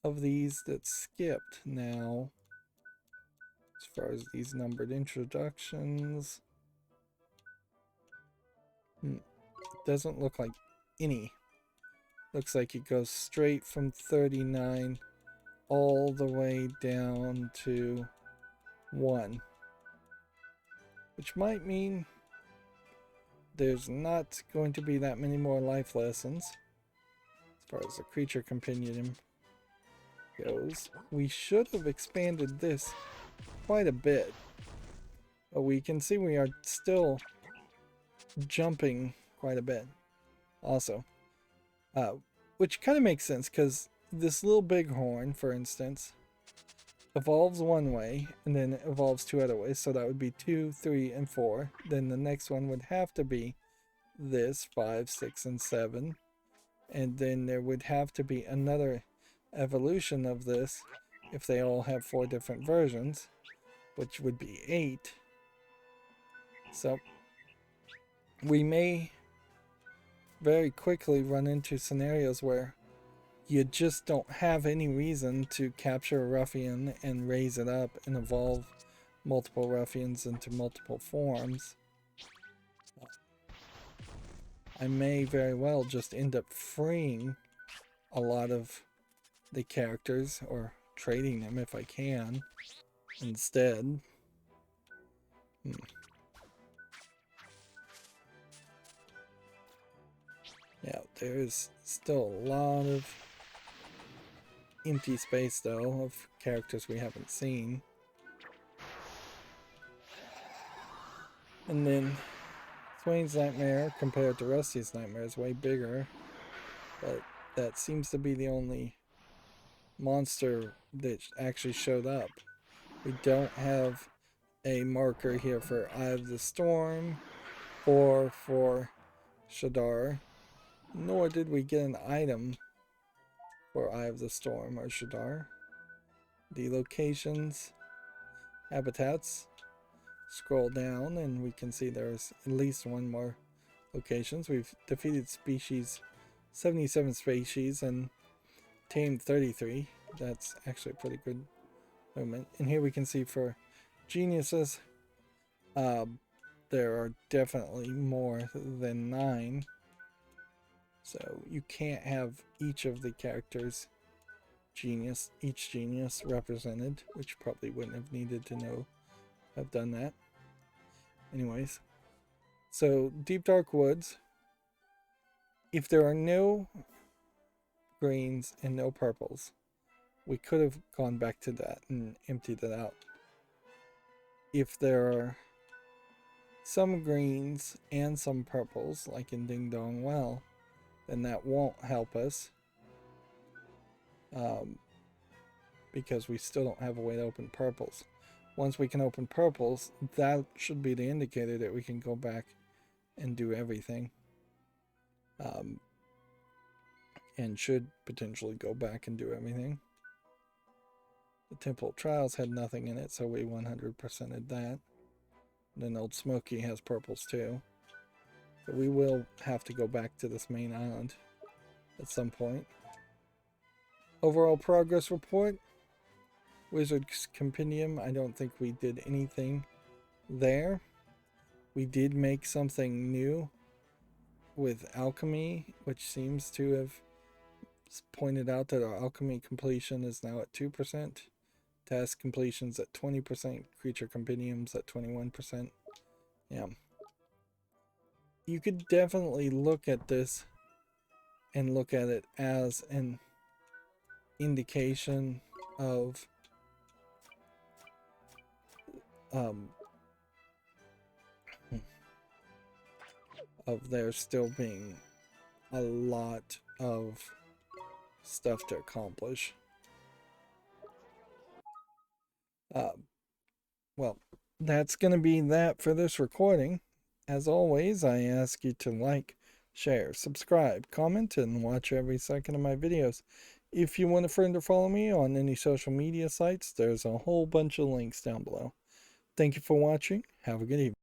Speaker 1: of these that's skipped now, as far as these numbered introductions, doesn't look like any. Looks like it goes straight from 39 all the way down to 1, which might mean there's not going to be that many more life lessons as far as the creature companion goes. We should have expanded this quite a bit, but we can see we are still jumping quite a bit also, which kind of makes sense, because this little bighorn, for instance, evolves one way and then it evolves 2 other ways, so that would be 2, 3, and 4. Then the next one would have to be this 5, 6, and 7, and then there would have to be another evolution of this if they all have 4 different versions, which would be 8. So we may very quickly run into scenarios where you just don't have any reason to capture a ruffian and raise it up and evolve multiple ruffians into multiple forms. I may very well just end up freeing a lot of the characters, or trading them if I can instead. Yeah, there's still a lot of empty space though of characters we haven't seen. And then Swain's Nightmare compared to Rusty's Nightmare is way bigger, but that seems to be the only monster that actually showed up. We don't have a marker here for Eye of the Storm or for Shadar, nor did we get an item for Eye of the Storm or Shadar. The locations, habitats, scroll down and we can see there's at least 1 more locations. We've defeated 77 species and tamed 33. That's actually a pretty good movement. And here we can see for geniuses, there are definitely more than 9. So you can't have each of the characters each genius represented, which probably wouldn't have needed to have done that. Anyways, so Deep Dark Woods, if there are no greens and no purples, we could have gone back to that and emptied it out. If there are some greens and some purples, like in Ding Dong Well, then that won't help us, because we still don't have a way to open purples. Once we can open purples, that should be the indicator that we can go back and do everything, and should potentially go back and do everything. The Temple of Trials had nothing in it, so we 100%ed that. And then Old Smoky has purples too. So we will have to go back to this main island at some point. Overall progress report. Wizard's Compendium. I don't think we did anything there. We did make something new with alchemy, which seems to have pointed out that our alchemy completion is now at 2%. Task completions at 20%. Creature compendiums at 21%. Yeah. You could definitely look at this and look at it as an indication of there still being a lot of stuff to accomplish. Well, that's going to be that for this recording. As always, I ask you to like, share, subscribe, comment, and watch every second of my videos. If you want a friend or follow me on any social media sites, there's a whole bunch of links down below. Thank you for watching. Have a good evening.